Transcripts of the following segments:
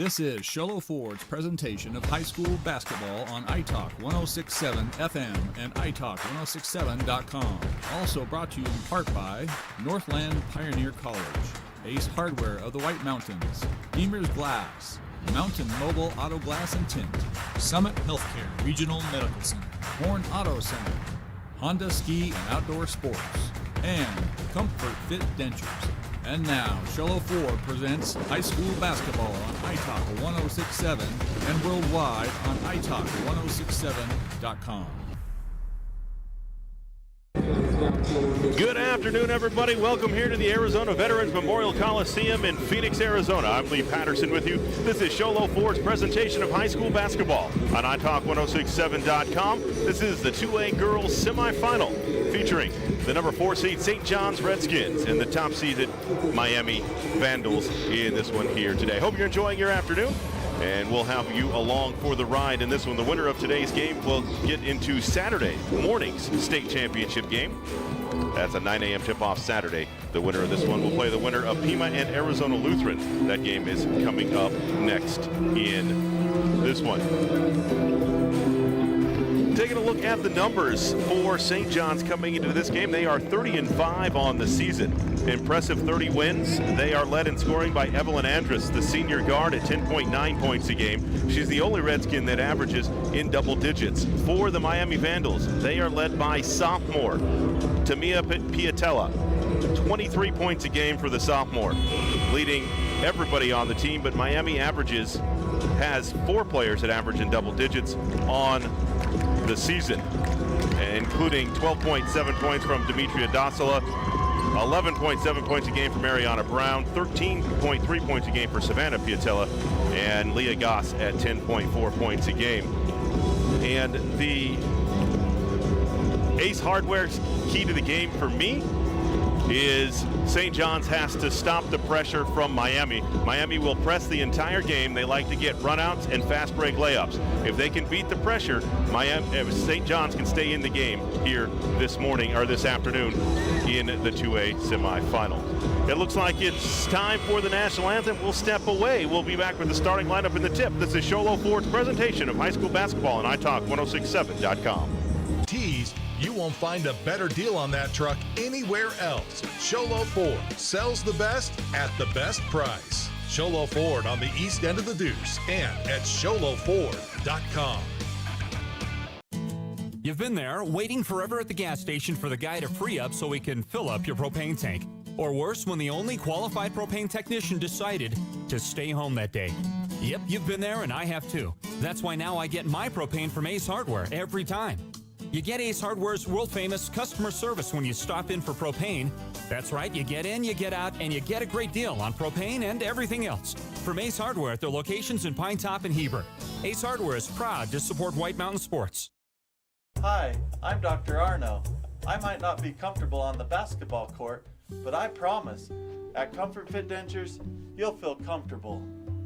This is Sholo Ford's presentation of high school basketball on iTalk 106.7 FM and iTalk1067.com. Also brought to you in part by Northland Pioneer College, Ace Hardware of the White Mountains, Beamer's Glass, Mountain Mobile Auto Glass and Tint, Summit Healthcare Regional Medical Center, Horn Auto Center, Honda Ski and Outdoor Sports, and Comfort Fit Dentures. And now, Sholo Ford presents high school basketball on iTalk 106.7 and worldwide on iTalk1067.com. Good afternoon, everybody. Welcome here to the Arizona Veterans Memorial Coliseum in Phoenix, Arizona. I'm Lee Patterson with you. This is Sholo Ford's presentation of high school basketball on iTalk1067.com. This is the 2A girls semifinal featuring the number 4 seed St. John's Redskins and the top seeded Miami Vandals in this one here today. Hope you're enjoying your afternoon, and we'll have you along for the ride in this one. The winner of today's game will get into Saturday morning's state championship game. That's a 9 a.m. tip-off Saturday. The winner of this one will play the winner of Pima and Arizona Lutheran. That game is coming up next in this one. Taking a look at the numbers for St. John's coming into this game, they are 30-5 on the season. Impressive 30 wins. They are led in scoring by Evelyn Andrus, the senior guard, at 10.9 points a game. She's the only Redskin that averages in double digits. For the Miami Vandals, they are led by sophomore Tamia Piatella, 23 points a game for the sophomore, leading everybody on the team. But Miami has 4 players that average in double digits on the season, including 12.7 points from Demetria Dosala, 11.7 points a game for Mariana Brown, 13.3 points a game for Savannah Piatella, and Leah Goss at 10.4 points a game. And the Ace Hardware's key to the game for me is St. John's has to stop the pressure from Miami. Miami will press the entire game. They like to get runouts and fast break layups. If they can beat the pressure, St. John's can stay in the game here this morning or this afternoon in the 2A semifinal. It looks like it's time for the national anthem. We'll step away. We'll be back with the starting lineup in the tip. This is Sholo Ford's presentation of high school basketball on iTalk1067.com. Tees, you won't find a better deal on that truck anywhere else. Sholo Ford sells the best at the best price. Sholo Ford on the east end of the Deuce and at sholoford.com. You've been there waiting forever at the gas station for the guy to free up so he can fill up your propane tank. Or worse, when the only qualified propane technician decided to stay home that day. Yep, you've been there and I have too. That's why now I get my propane from Ace Hardware every time. You get Ace Hardware's world-famous customer service when you stop in for propane. That's right, you get in, you get out, and you get a great deal on propane and everything else. From Ace Hardware at their locations in Pine Top and Heber. Ace Hardware is proud to support White Mountain Sports. Hi, I'm Dr. Arno. I might not be comfortable on the basketball court, but I promise, at Comfort Fit Dentures, you'll feel comfortable.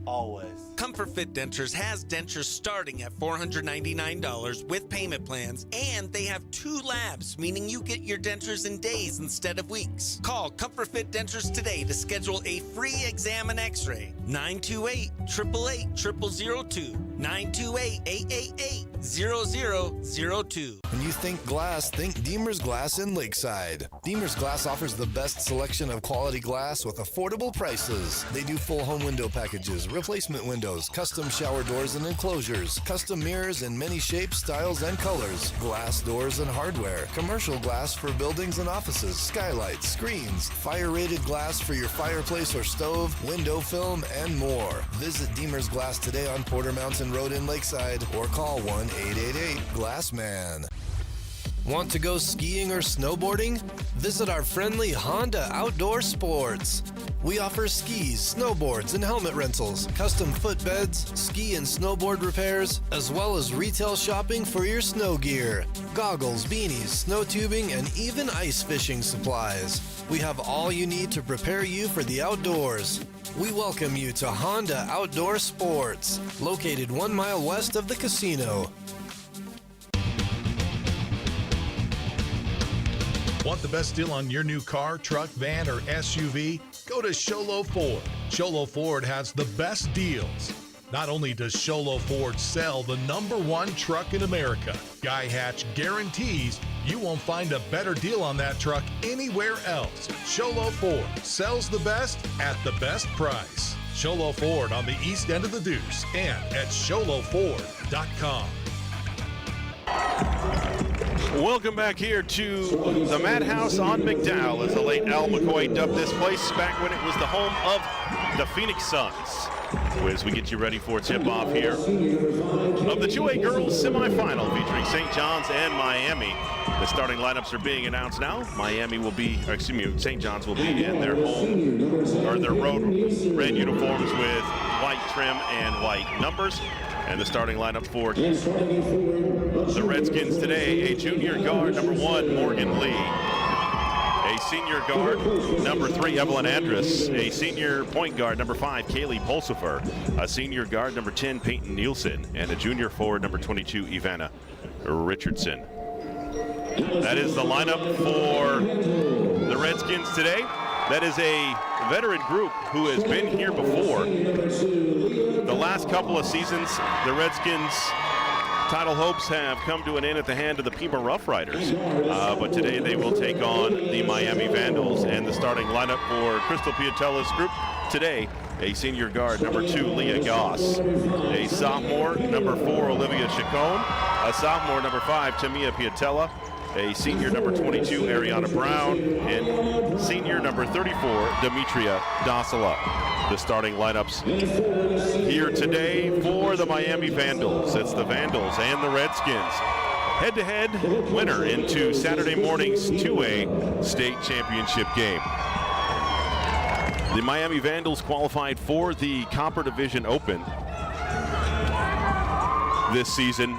Always. Comfort Fit Dentures has dentures starting at $499 with payment plans, and they have 2 labs, meaning you get your dentures in days instead of weeks. Call Comfort Fit Dentures today to schedule a free exam and x-ray. 928-888-0002. 928-888-0002. When you think glass, think Deemer's Glass in Lakeside. Deemer's Glass offers the best selection of quality glass with affordable prices. They do full home window packages, replacement windows, custom shower doors and enclosures, custom mirrors in many shapes, styles, and colors, glass doors and hardware, commercial glass for buildings and offices, skylights, screens, fire-rated glass for your fireplace or stove, window film, and more. Visit Deemer's Glass today on Porter Mountain Road in Lakeside or call 1-888-GLASSMAN. Want to go skiing or snowboarding? Visit our friendly Honda Outdoor Sports. We offer skis, snowboards, and helmet rentals, custom footbeds, ski and snowboard repairs, as well as retail shopping for your snow gear, goggles, beanies, snow tubing, and even ice fishing supplies. We have all you need to prepare you for the outdoors. We welcome you to Honda Outdoor Sports, located 1 mile west of the casino. Want the best deal on your new car, truck, van, or SUV? Go to Sholo Ford. Sholo Ford has the best deals. Not only does Sholo Ford sell the #1 truck in America, Guy Hatch guarantees you won't find a better deal on that truck anywhere else. Sholo Ford sells the best at the best price. Sholo Ford on the east end of the Deuce and at sholoford.com. Welcome back here to the Madhouse on McDowell, as the late Al McCoy dubbed this place back when it was the home of the Phoenix Suns. As we get you ready for tip-off here of the 2A girls semifinal featuring St. John's and Miami. The starting lineups are being announced now. St. John's will be in their road red uniforms with white trim and white numbers. And the starting lineup for the Redskins today: a junior guard, #1, Morgan Lee; a senior guard, #3, Evelyn Andrus; a senior point guard, #5, Kaylee Pulsifer; a senior guard, #10, Peyton Nielsen; and a junior forward, #22, Ivana Richardson. That is the lineup for the Redskins today. That is a veteran group who has been here before. The last couple of seasons, the Redskins' title hopes have come to an end at the hand of the Pima Rough Riders. But today they will take on the Miami Vandals. And the starting lineup for Crystal Piatella's group today: a senior guard, #2, Leah Goss; a sophomore, #4, Olivia Chacon; a sophomore, #5, Tamia Piatella; a senior, #22, Ariana Brown; and senior, #34, Demetria Dasila. The starting lineups here today for the Miami Vandals. It's the Vandals and the Redskins. Head-to-head winner into Saturday morning's 2A state championship game. The Miami Vandals qualified for the Copper Division Open this season.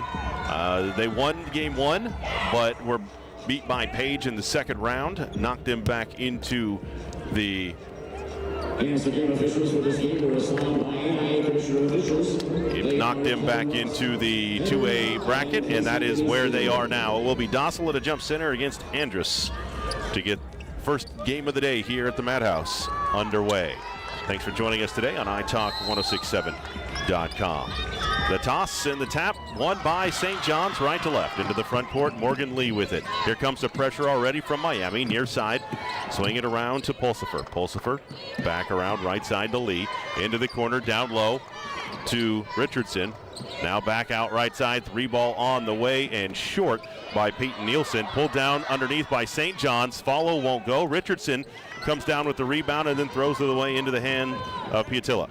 They won game 1, but were beat by Page in the second round, knocked them back into the knocked them back into the 2A bracket, and that is where they are now. It will be Dossel at a jump center against Andrus to get first game of the day here at the Madhouse underway. Thanks for joining us today on iTalk1067.com. The toss and the tap won by St. John's, right to left into the front court. Morgan Lee with it. Here comes the pressure already from Miami, near side. Swing it around to Pulsifer. Pulsifer back around right side to Lee. Into the corner, down low to Richardson. Now back out right side. 3-ball on the way and short by Peyton Nielsen. Pulled down underneath by St. John's. Follow won't go. Richardson comes down with the rebound and then throws it away into the hand of Piatella.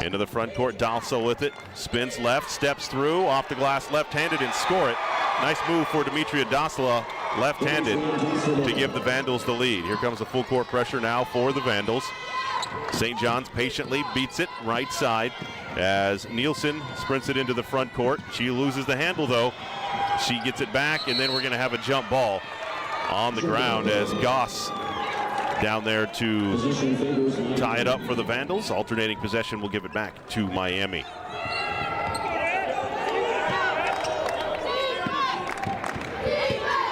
Into the front court, Dalso with it. Spins left, steps through, off the glass left-handed and score it. Nice move for Demetria Dasila, left-handed, to give the Vandals the lead. Here comes the full court pressure now for the Vandals. St. John's patiently beats it right side as Nielsen sprints it into the front court. She loses the handle though. She gets it back, and then we're going to have a jump ball on the ground as Goss down there to tie it up for the Vandals. Alternating possession will give it back to Miami.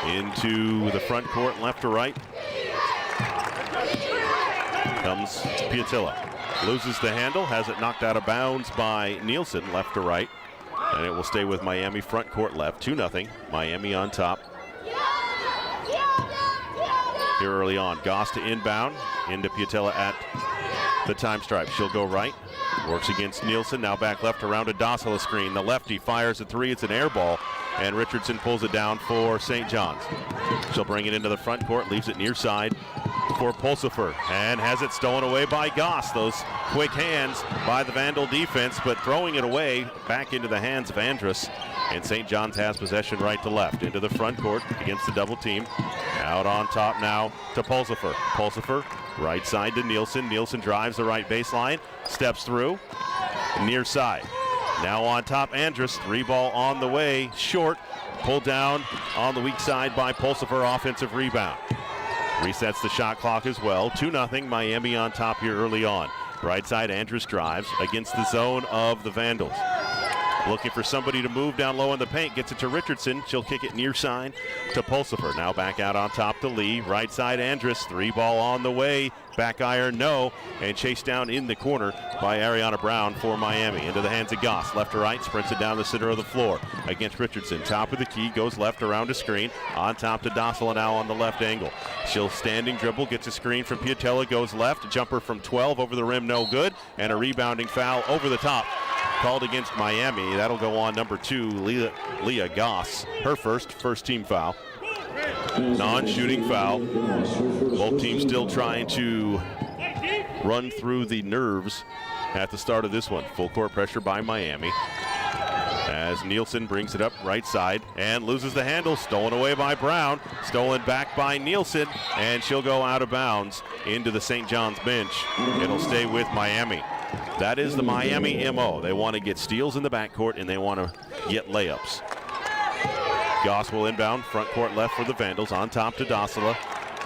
Into the front court, left to right, comes Piatella. Loses the handle, has it knocked out of bounds by Nielsen, left to right. And it will stay with Miami, front court left, 2-0. Miami on top. Here early on, Goss to inbound, into Piatella at the time stripe. She'll go right, works against Nielsen, now back left around a Dasila screen. The lefty fires a 3, it's an air ball, and Richardson pulls it down for St. John's. She'll bring it into the front court, leaves it near side for Pulsifer, and has it stolen away by Goss. Those quick hands by the Vandal defense, but throwing it away back into the hands of Andrus. And St. John's has possession right to left into the front court against the double team. Out on top now to Pulsifer. Pulsifer right side to Nielsen. Nielsen drives the right baseline, steps through, near side. Now on top, Andrus, 3-ball on the way, short, pulled down on the weak side by Pulsifer, offensive rebound. Resets the shot clock as well. 2-0, Miami on top here early on. Right side, Andrus drives against the zone of the Vandals. Looking for somebody to move down low in the paint. Gets it to Richardson. She'll kick it near side to Pulsifer. Now back out on top to Lee. Right side, Andrus. 3-ball on the way. Back iron, no. And chased down in the corner by Ariana Brown for Miami. Into the hands of Goss. Left to right. Sprints it down the center of the floor against Richardson. Top of the key. Goes left around a screen. On top to Dossela now on the left angle. She'll standing dribble. Gets a screen from Piatella. Goes left. Jumper from 12 over the rim. No good. And a rebounding foul over the top. Called against Miami. That'll go on number 2, Leah Goss. Her first team foul. Non-shooting foul. Both teams still trying to run through the nerves at the start of this one. Full court pressure by Miami. As Nielsen brings it up right side and loses the handle. Stolen away by Brown. Stolen back by Nielsen. And she'll go out of bounds into the St. John's bench. It'll stay with Miami. That is the Miami MO. They want to get steals in the backcourt and they want to get layups. Goss will inbound, front court left for the Vandals. On top to Dossela.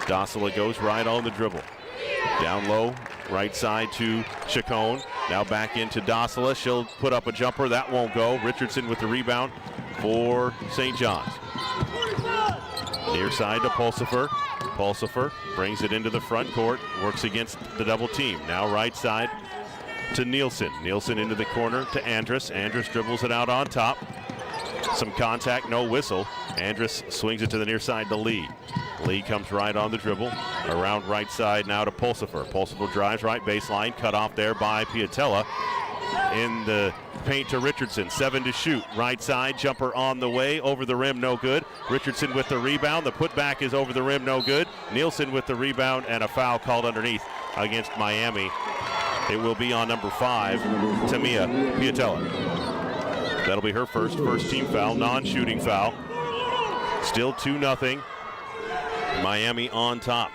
Dossela goes right on the dribble. Down low, right side to Chacon. Now back into Dossela. She'll put up a jumper. That won't go. Richardson with the rebound for St. John's. Near side to Pulsifer. Pulsifer brings it into the front court. Works against the double team. Now right side to Nielsen. Nielsen into the corner to Andrus. Andrus dribbles it out on top. Some contact, no whistle. Andrus swings it to the near side to Lee. Lee comes right on the dribble. Around right side now to Pulsifer. Pulsifer drives right baseline. Cut off there by Piatella. In the paint to Richardson. 7 to shoot. Right side, jumper on the way. Over the rim, no good. Richardson with the rebound. The putback is over the rim, no good. Nielsen with the rebound and a foul called underneath against Miami. It will be on number 5, Tamia Piatella. That'll be her first team foul, non-shooting foul. Still 2-0. Miami on top.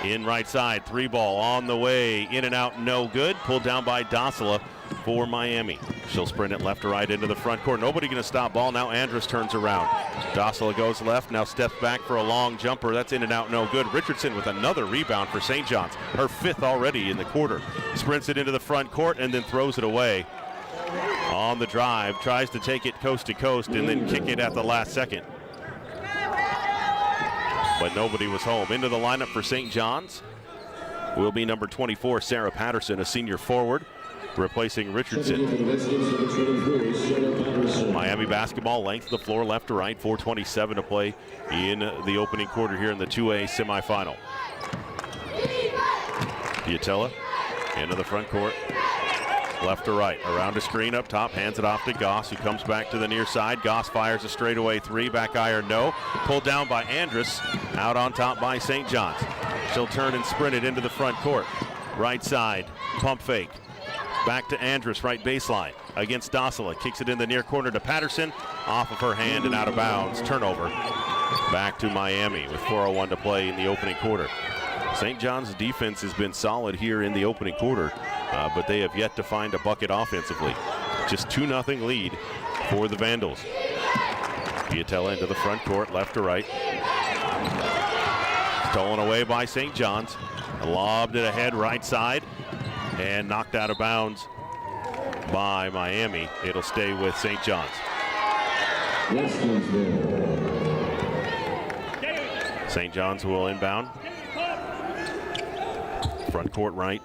In right side, 3-ball on the way, in and out, no good. Pulled down by Dossela for Miami. She'll sprint it left to right into the front court. Nobody going to stop ball. Now Andrus turns around. Dossela goes left, now steps back for a long jumper. That's in and out, no good. Richardson with another rebound for St. John's. Her 5th already in the quarter. Sprints it into the front court and then throws it away. On the drive, tries to take it coast to coast and then kick it at the last second. But nobody was home. Into the lineup for St. John's will be number 24, Sarah Patterson, a senior forward, replacing Richardson. Miami basketball, length of the floor, left to right, 4:27 to play in the opening quarter here in the 2A semifinal. Piatella into the front court. Left to right, around a screen up top, hands it off to Goss, who comes back to the near side. Goss fires a straightaway 3, back iron, no. Pulled down by Andrus, out on top by St. John's. She'll turn and sprint it into the front court. Right side, pump fake. Back to Andrus, right baseline, against Dossela. Kicks it in the near corner to Patterson, off of her hand and out of bounds. Turnover. Back to Miami with 4:01 to play in the opening quarter. St. John's defense has been solid here in the opening quarter, but they have yet to find a bucket offensively. Just 2-0 lead for the Vandals. Piatella into the front court, left to right. Stolen away by St. John's. Lobbed it ahead right side and knocked out of bounds by Miami. It'll stay with St. John's. St. John's will inbound. Front court right.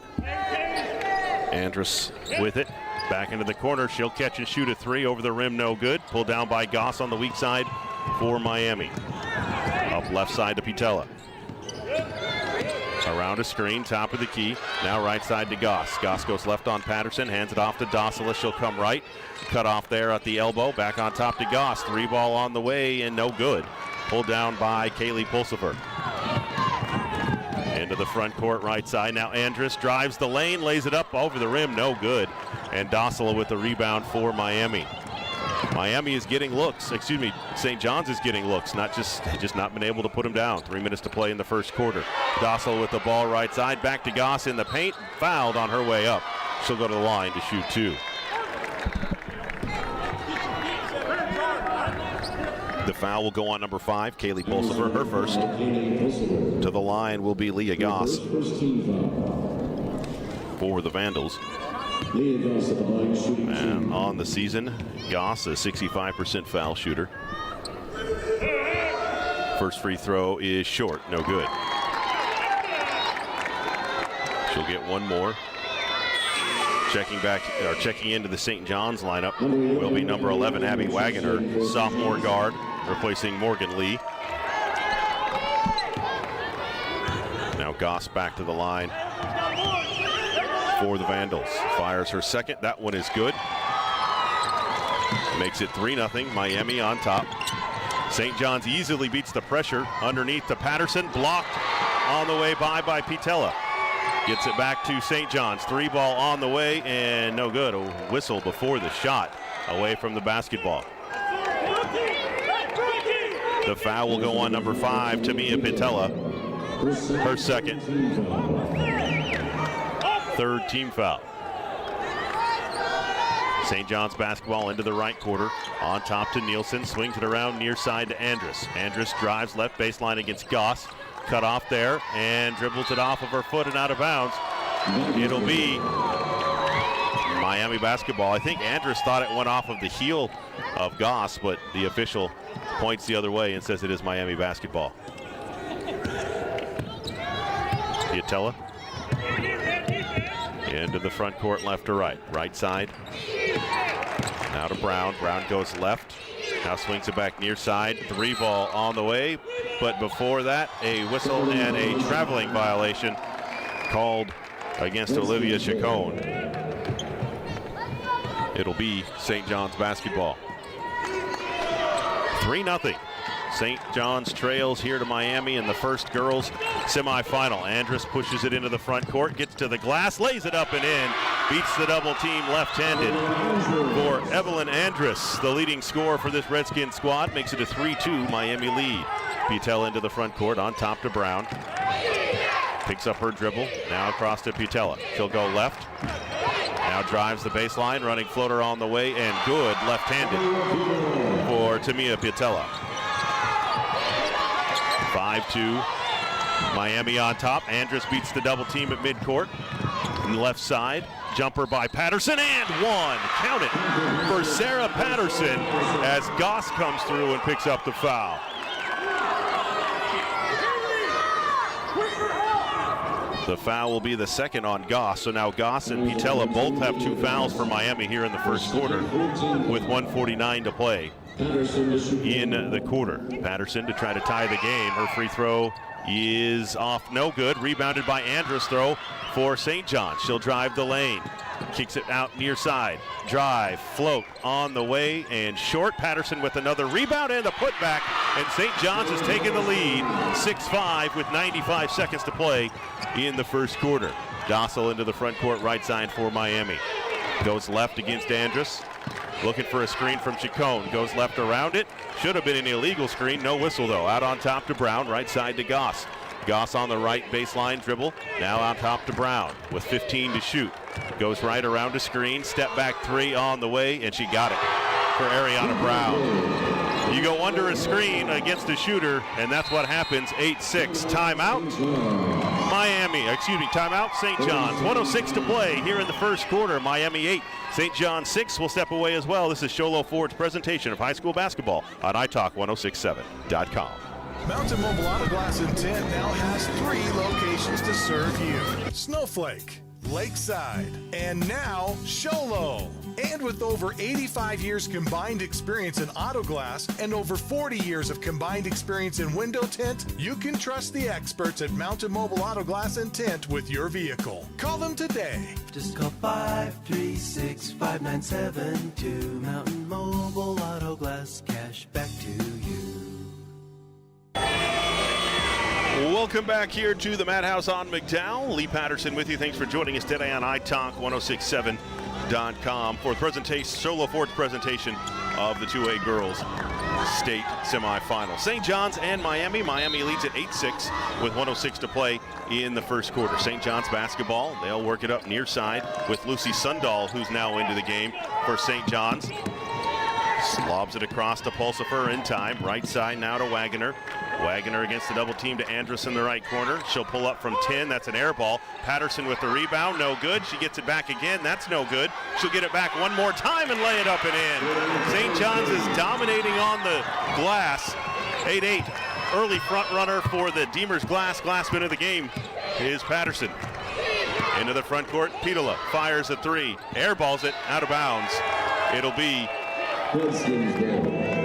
Andrus with it. Back into the corner. She'll catch and shoot a 3 over the rim. No good. Pulled down by Goss on the weak side for Miami. Up left side to Piatella. Around a screen. Top of the key. Now right side to Goss. Goss goes left on Patterson. Hands it off to Dossela. She'll come right. Cut off there at the elbow. Back on top to Goss. 3-ball on the way and no good. Pulled down by Kaylee Pulsifer. Into the front court right side. Now Andrus drives the lane, lays it up over the rim, no good. And Dossela with the rebound for Miami. Miami is getting looks. St. John's is getting looks. Just not been able to put them down. 3 minutes to play in the first quarter. Dossela with the ball right side. Back to Goss in the paint. Fouled on her way up. She'll go to the line to shoot 2. The foul will go on number 5, Kaylee Pulsifer, her first. To the line will be Leah Goss for the Vandals. And on the season, Goss, a 65% foul shooter. First free throw is short, no good. She'll get one more. Checking into the St. John's lineup will be number 11, Abby Wagoner, sophomore guard, replacing Morgan Lee. Now Goss back to the line for the Vandals. Fires her second. That one is good. Makes it 3-0. Miami on top. St. John's easily beats the pressure. Underneath to Patterson. Blocked on the way by Pitella. Gets it back to St. John's. 3-ball on the way and no good. A whistle before the shot away from the basketball. The foul will go on number 5, Tamia Pitella. Her second. Third team foul. St. John's basketball into the right quarter. On top to Nielsen. Swings it around near side to Andrus. Andrus drives left baseline against Goss. Cut off there and dribbles it off of her foot and out of bounds. It'll be Miami basketball. I think Andrus thought it went off of the heel of Goss, but the official points the other way and says it is Miami basketball. Pitella into the front court, left to right. Right side. Now to Brown. Brown goes left. Now swings it back near side. 3-ball on the way. But before that, a whistle and a traveling violation called against Olivia Chacon. It'll be St. John's basketball. 3-0. St. John's trails here to Miami in the first girls semifinal. Andrus pushes it into the front court, gets to the glass, lays it up and in, beats the double team left-handed for Evelyn Andrus. The leading scorer for this Redskin squad makes it a 3-2 Miami lead. Pitella into the front court, on top to Brown. Picks up her dribble, now across to Pitella. She'll go left. Now drives the baseline, running floater on the way, and good left-handed for Tamia Pitella. 5-2, Miami on top. Andrus beats the double team at midcourt. On the left side, jumper by Patterson, and one. Count it for Sarah Patterson as Goss comes through and picks up the foul. The foul will be the second on Goss. So now Goss and Pitella both have 2 fouls for Miami here in the first quarter with 1:49 to play in the quarter. Patterson to try to tie the game. Her free throw is off, no good. Rebounded by Andrus, throw for St. John's. She'll drive the lane. Kicks it out near side. Drive, float on the way and short. Patterson with another rebound and a putback. And St. John's has taken the lead 6-5 with 95 seconds to play in the first quarter. Dossel into the front court, right side for Miami. Goes left against Andrus. Looking for a screen from Chacon. Goes left around it. Should have been an illegal screen. No whistle though. Out on top to Brown. Right side to Goss. Goss on the right baseline dribble. Now on top to Brown with 15 to shoot. Goes right around a screen. Step back 3 on the way, and she got it for Ariana Brown. You go under a screen against a shooter, and that's what happens. 8-6. Timeout. Timeout St. John's. 1:06 to play here in the first quarter. Miami 8, St. John's 6 will step away as well. This is Sholo Ford's presentation of high school basketball on iTalk1067.com. Mountain Mobile Auto Glass and Tint now has 3 locations to serve you. Snowflake, Lakeside, and now Sholo. And with over 85 years combined experience in auto glass and over 40 years of combined experience in window tint, you can trust the experts at Mountain Mobile Auto Glass and Tint with your vehicle. Call them today. Just call 536-5972. Mountain Mobile Auto Glass, cash back to you. Welcome back here to the Madhouse on McDowell. Lee Patterson with you. Thanks for joining us today on iTalk1067.com for Sholo Ford's presentation of the 2A girls state semifinal. St. John's and Miami. Miami leads at 8-6 with 1:06 to play in the first quarter. St. John's basketball, they'll work it up near side with Lucy Sundahl, who's now into the game for St. John's. Lobs it across to Pulsifer in time. Right side now to Wagoner. Wagoner against the double team to Andrus in the right corner. She'll pull up from 10. That's an air ball. Patterson with the rebound. No good. She gets it back again. That's no good. She'll get it back one more time and lay it up and in. St. John's is dominating on the glass. 8-8. Early front runner for the Deemers Glassman of the game is Patterson. Into the front court. Petola fires a three. Airballs it out of bounds. It'll be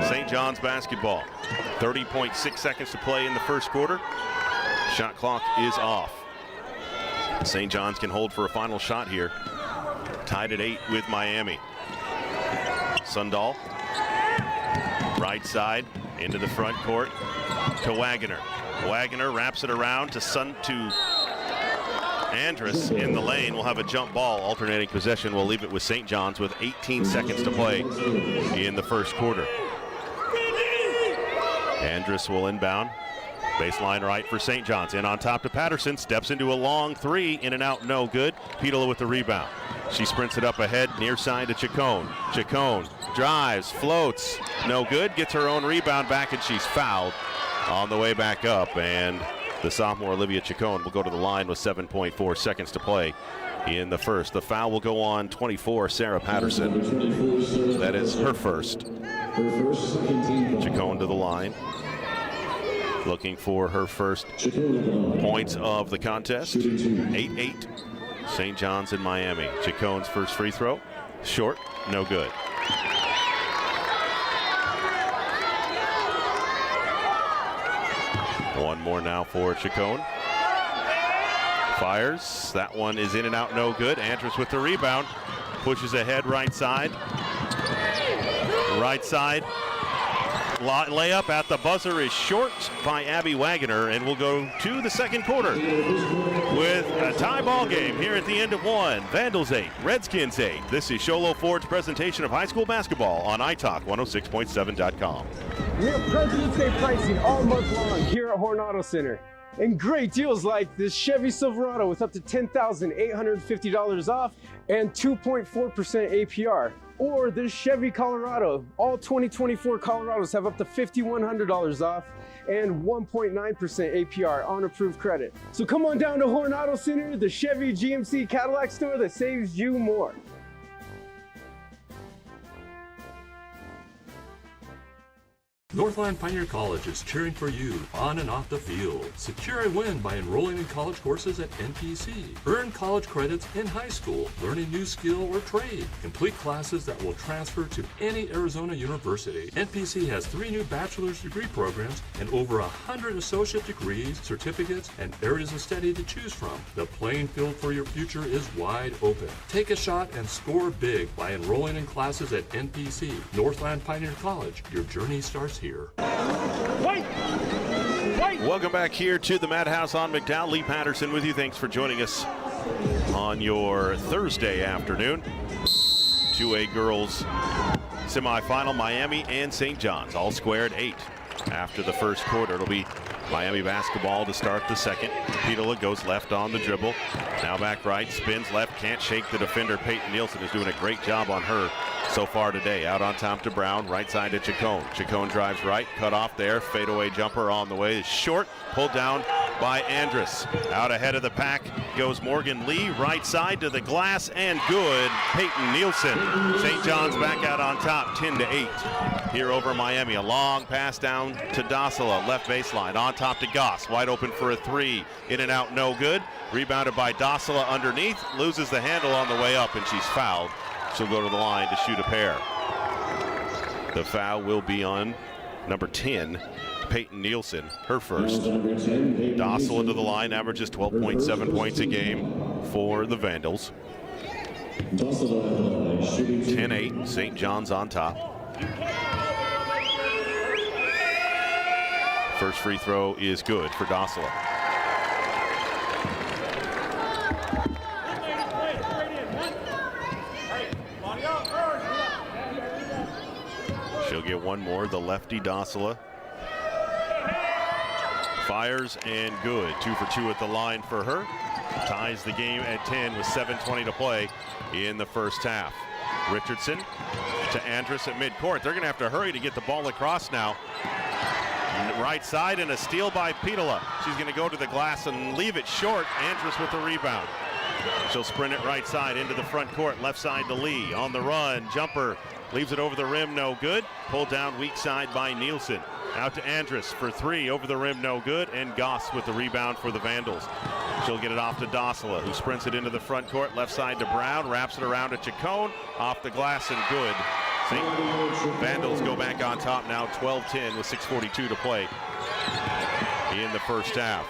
St. John's basketball. 30.6 seconds to play in the first quarter. Shot clock is off. St. John's can hold for a final shot here. Tied at 8 with Miami. Sundahl. Right side into the front court to Wagoner. Wagoner wraps it around to Andrus in the lane. Will have a jump ball. Alternating possession. We'll leave it with St. John's with 18 seconds to play in the first quarter. Andrus will inbound. Baseline right for St. John's. In on top to Patterson. Steps into a long three. In and out, no good. Petola with the rebound. She sprints it up ahead, near side to Chacon. Chacon drives, floats, no good. Gets her own rebound back, and she's fouled on the way back up. And the sophomore Olivia Chacon will go to the line with 7.4 seconds to play in the first. The foul will go on 24, Sarah Patterson. That is her first. Chacon to the line. Looking for her first points of the contest. 8-8. St. John's in Miami. Chacon's first free throw. Short. No good. One more now for Chacon. Fires. That one is in and out. No good. Andrus with the rebound. Pushes ahead right side. Right side. Layup at the buzzer is short by Abby Wagoner, and we'll go to the second quarter with a tie ball game here at the end of one. Vandals 8, Redskins 8. This is Sholo Ford's presentation of high school basketball on iTalk106.7.com. We have President's Day pricing all month long here at Horn Auto Center. And great deals like this Chevy Silverado with up to $10,850 off and 2.4% APR. Or this Chevy Colorado. All 2024 Colorados have up to $5,100 off and 1.9% APR on approved credit. So come on down to Horn Auto Center, the Chevy GMC Cadillac store that saves you more. Northland Pioneer College is cheering for you on and off the field. Secure a win by enrolling in college courses at NPC. Earn college credits in high school, learn a new skill or trade. Complete classes that will transfer to any Arizona university. NPC has 3 new bachelor's degree programs and over 100 associate degrees, certificates, and areas of study to choose from. The playing field for your future is wide open. Take a shot and score big by enrolling in classes at NPC. Northland Pioneer College. Your journey starts here. Welcome back here to the Madhouse on McDowell. Lee Patterson with you. Thanks for joining us on your Thursday afternoon. 2A girls semifinal, Miami and St. John's, all squared 8 after the first quarter. It'll be Miami basketball to start the second. Petola goes left on the dribble. Now back right, spins left, can't shake the defender. Peyton Nielsen is doing a great job on her so far today. Out on top to Brown, right side to Chacon. Chacon drives right, cut off there. Fadeaway jumper on the way is short, pulled down by Andrus. Out ahead of the pack goes Morgan Lee, right side to the glass, and good. Peyton Nielsen. St. John's back out on top, 10-8 here over Miami. A long pass down to Dasila, left baseline, on top to Goss, wide open for a three. In and out, no good. Rebounded by Dasila underneath, loses the handle on the way up, and she's fouled. She'll go to the line to shoot a pair. The foul will be on number 10, Peyton Nielsen, her first. Dossel to the line, averages 12.7 points a game for the Vandals. 10-8, St. John's on top. First free throw is good for Dossel. She'll get one more, the lefty Dossela. Fires and good. 2 for 2 at the line for her. Ties the game at 10 with 7:20 to play in the first half. Richardson to Andrus at midcourt. They're going to have to hurry to get the ball across now. Right side and a steal by Petola. She's going to go to the glass and leave it short. Andrus with the rebound. She'll sprint it right side into the front court. Left side to Lee. On the run. Jumper. Leaves it over the rim. No good. Pulled down weak side by Nielsen. Out to Andrus for three. Over the rim. No good. And Goss with the rebound for the Vandals. She'll get it off to Dossala, who sprints it into the front court. Left side to Brown. Wraps it around to Chacon. Off the glass and good. Vandals go back on top now, 12-10 with 6:42 to play in the first half.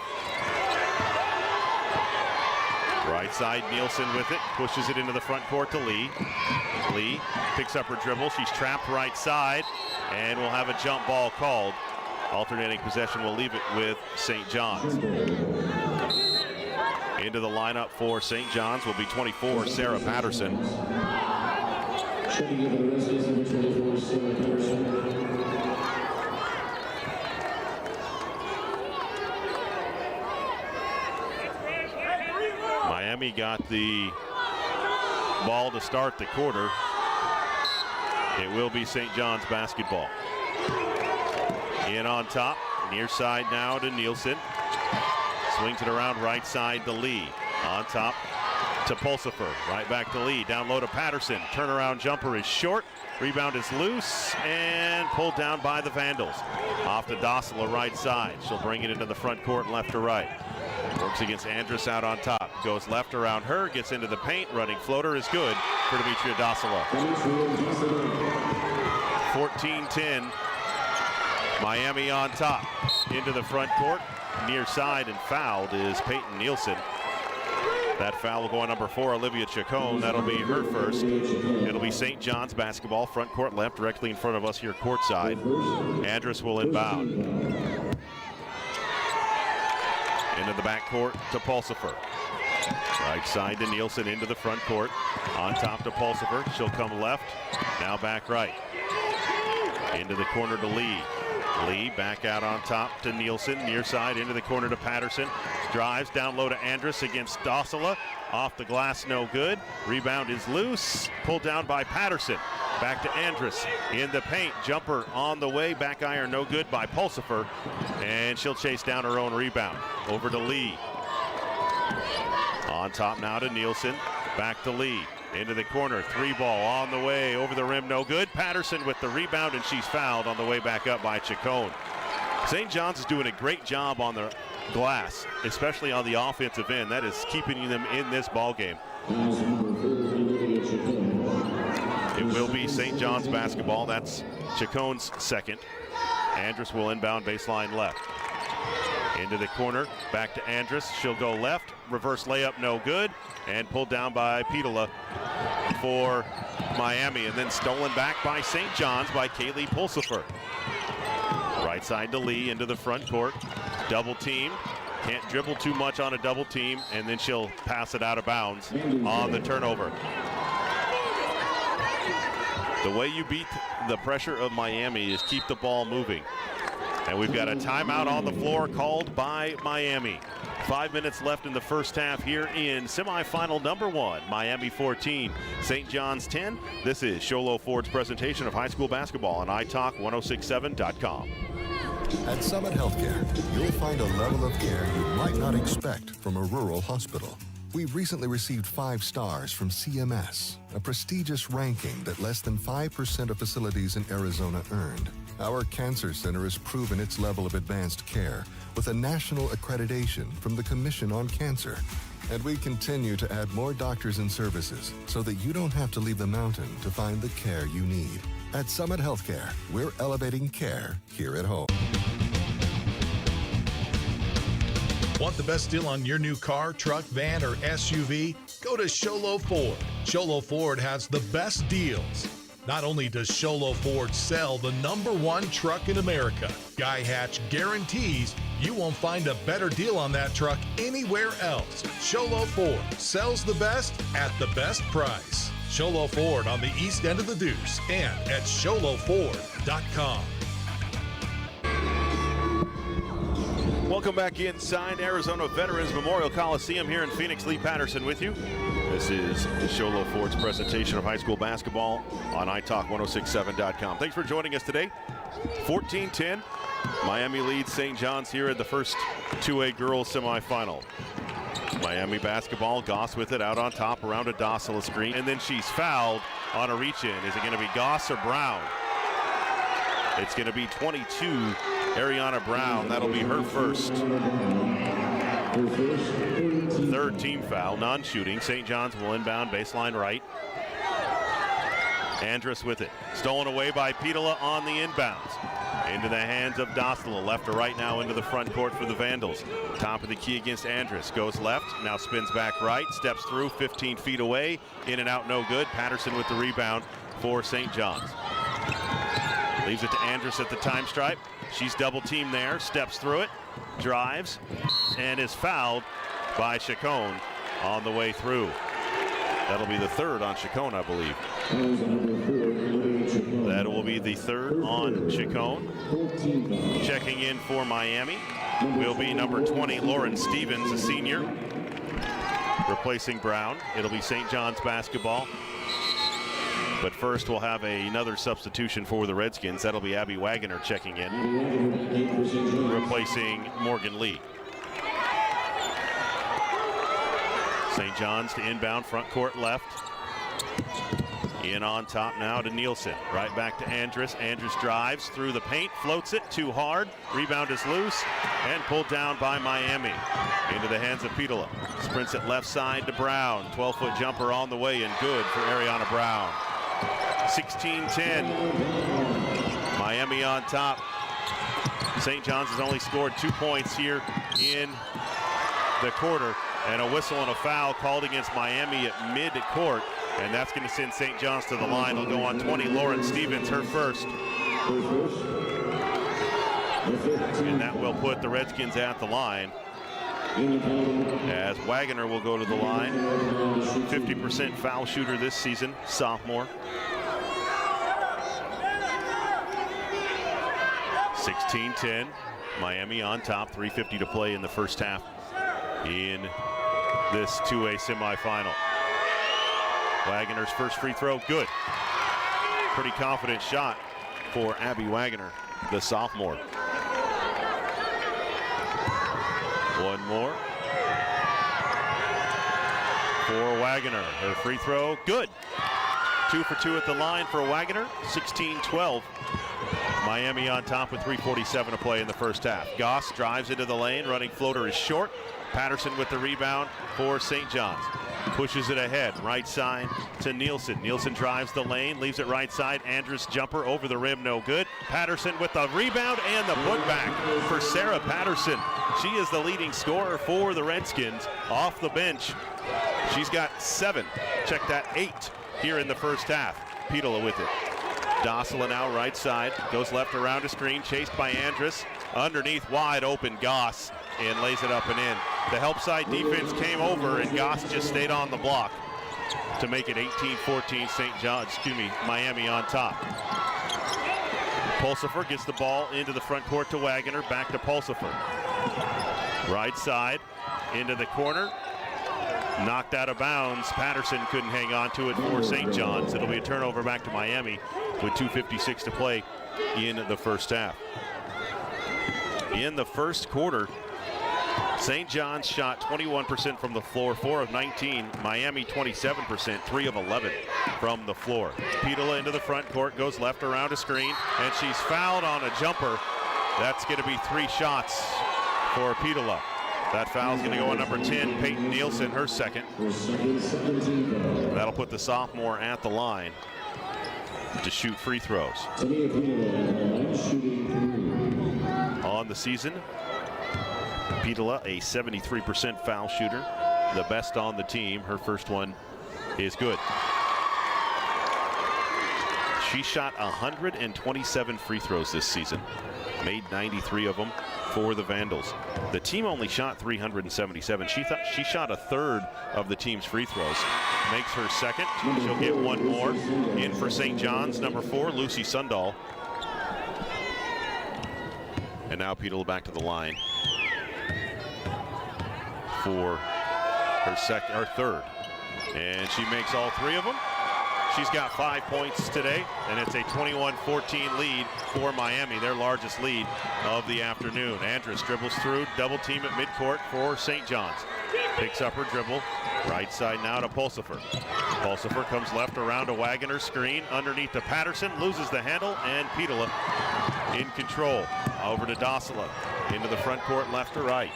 Right side, Nielsen with it, pushes it into the front court to Lee. Lee picks up her dribble. She's trapped right side, and we'll have a jump ball called. Alternating possession will leave it with St. John's. Into the lineup for St. John's will be 24, Sarah Patterson. Miami got the ball to start the quarter. It will be St. John's basketball. In on top, near side now to Nielsen. Swings it around right side to Lee. On top to Pulsifer. Right back to Lee. Down low to Patterson. Turnaround jumper is short. Rebound is loose and pulled down by the Vandals. Off to Dossala right side. She'll bring it into the front court left to right. Works against Andrus out on top. Goes left around her. Gets into the paint. Running floater is good for Demetria Dossala. 14-10. Miami on top. Into the front court. Near side and fouled is Peyton Nielsen. That foul will go on number 4, Olivia Chacon. That'll be her first. It'll be St. John's basketball, front court left, directly in front of us here courtside. Andrus will inbound. Into the backcourt to Pulsifer. Right side to Nielsen into the front court. On top to Pulsifer. She'll come left. Now back right. Into the corner to Lee. Lee back out on top to Nielsen. Near side into the corner to Patterson. Drives down low to Andrus against Dossala. Off the glass, no good. Rebound is loose. Pulled down by Patterson. Back to Andrus in the paint. Jumper on the way. Back iron no good by Pulsifer. And she'll chase down her own rebound. Over to Lee. On top now to Nielsen. Back to Lee. Into the corner, 3-ball on the way, over the rim, no good. Patterson with the rebound, and she's fouled on the way back up by Chacon. St. John's is doing a great job on the glass, especially on the offensive end. That is keeping them in this ball game. It will be St. John's basketball. That's Chacon's second. Andrus will inbound baseline left. Into the corner, back to Andrus. She'll go left, reverse layup, no good. And pulled down by Petola for Miami, and then stolen back by St. John's by Kaylee Pulsifer. Right side to Lee into the front court. Double team. Can't dribble too much on a double team, and then she'll pass it out of bounds on the turnover. The way you beat the pressure of Miami is keep the ball moving. And we've got a timeout on the floor called by Miami. 5 minutes left in the first half here in semifinal number 1. Miami 14, St. John's 10. This is Sholo Ford's presentation of high school basketball on italk1067.com. At Summit Healthcare, you'll find a level of care you might not expect from a rural hospital. We've recently received 5 stars from CMS, a prestigious ranking that less than 5% of facilities in Arizona earned. Our cancer center has proven its level of advanced care with a national accreditation from the Commission on Cancer. And we continue to add more doctors and services so that you don't have to leave the mountain to find the care you need. At Summit Healthcare, we're elevating care here at home. Want the best deal on your new car, truck, van, or SUV? Go to Sholo Ford. Sholo Ford has the best deals. Not only does Sholo Ford sell the #1 truck in America, Guy Hatch guarantees you won't find a better deal on that truck anywhere else. Sholo Ford sells the best at the best price. Sholo Ford on the east end of the Deuce and at SholoFord.com. Welcome back inside Arizona Veterans Memorial Coliseum here in Phoenix. Lee Patterson with you. This is Sholo Ford's presentation of high school basketball on italk1067.com. Thanks for joining us today. 14-10. Miami leads St. John's here in the first 2A girls semifinal. Miami basketball, Goss with it out on top around a Dossala screen, and then she's fouled on a reach-in. Is it going to be Goss or Brown? It's going to be 22, Ariana Brown. That'll be her first. Third team foul, non-shooting. St. John's will inbound baseline right. Andrus with it. Stolen away by Pitola on the inbounds. Into the hands of Dossala. Left to right now into the front court for the Vandals. Top of the key against Andrus. Goes left, now spins back right. Steps through, 15 feet away. In and out, no good. Patterson with the rebound for St. John's. Leaves it to Andrus at the time stripe. She's double teamed there. Steps through it. Drives. And is fouled by Chacon on the way through. That'll be the third on Chacon, I believe. That will be the third on Chacon. Checking in for Miami will be number 20, Lauren Stevens, a senior. Replacing Brown. It'll be St. John's basketball. But first we'll have another substitution for the Redskins. That'll be Abby Wagoner checking in. Replacing Morgan Lee. St. John's to inbound, front court left. In on top now to Nielsen. Right back to Andrus. Andrus drives through the paint, floats it too hard. Rebound is loose and pulled down by Miami. Into the hands of Pitola. Sprints it left side to Brown. 12-foot jumper on the way and good for Ariana Brown. 16-10. Miami on top. St. John's has only scored 2 points here in the quarter. And a whistle and a foul called against Miami at mid-court. And that's going to send St. John's to the line. They'll go on 20. Lauren Stevens, her first. And that will put the Redskins at the line. As Wagoner will go to the line. 50% foul shooter this season, sophomore. 16-10. Miami on top. 3:50 to play in the first half in this 2A semifinal. Wagoner's first free throw, good. Pretty confident shot for Abby Wagoner, the sophomore. One more for Wagoner. Her free throw, good. 2 for 2 at the line for Wagoner, 16-12. Miami on top with 3:47 to play in the first half. Goss drives into the lane, running floater is short. Patterson with the rebound for St. John's. Pushes it ahead, right side to Nielsen. Nielsen drives the lane, leaves it right side. Andrus jumper over the rim, no good. Patterson with the rebound and the putback for Sarah Patterson. She is the leading scorer for the Redskins off the bench. She's got 7, check that, 8 here in the first half. Pitola with it. Dossala now right side, goes left around a screen, chased by Andrus. Underneath, wide open, Goss, and lays it up and in. The help side defense came over, and Goss just stayed on the block to make it 18-14. Miami on top. Pulsifer gets the ball into the front court to Wagoner, back to Pulsifer. Right side, into the corner. Knocked out of bounds. Patterson couldn't hang on to it for St. John's. It'll be a turnover back to Miami with 2:56 to play in the first half. In the first quarter, St. John's shot 21% from the floor, 4 of 19. Miami 27%, 3 of 11 from the floor. Pitola into the front court, goes left around a screen, and she's fouled on a jumper. That's going to be 3 shots for Pitola. That foul is going to go on number 10, Peyton Nielsen, her second. That'll put the sophomore at the line to shoot free throws. On the season, Pitola, a 73% foul shooter, the best on the team. Her first one is good. She shot 127 free throws this season, made 93 of them for the Vandals. The team only shot 377. She shot a third of the team's free throws. Makes her second. She'll get one more. In for St. John's, number 4, Lucy Sundahl. And now Pitola back to the line for her third. And she makes all three of them. She's got 5 points today, and it's a 21-14 lead for Miami, their largest lead of the afternoon. Andrus dribbles through, double team at midcourt for St. John's. Picks up her dribble, right side now to Pulsifer. Pulsifer comes left around a Wagner screen, underneath to Patterson, loses the handle, and Petola in control. Over to Docela, into the front court, left to right.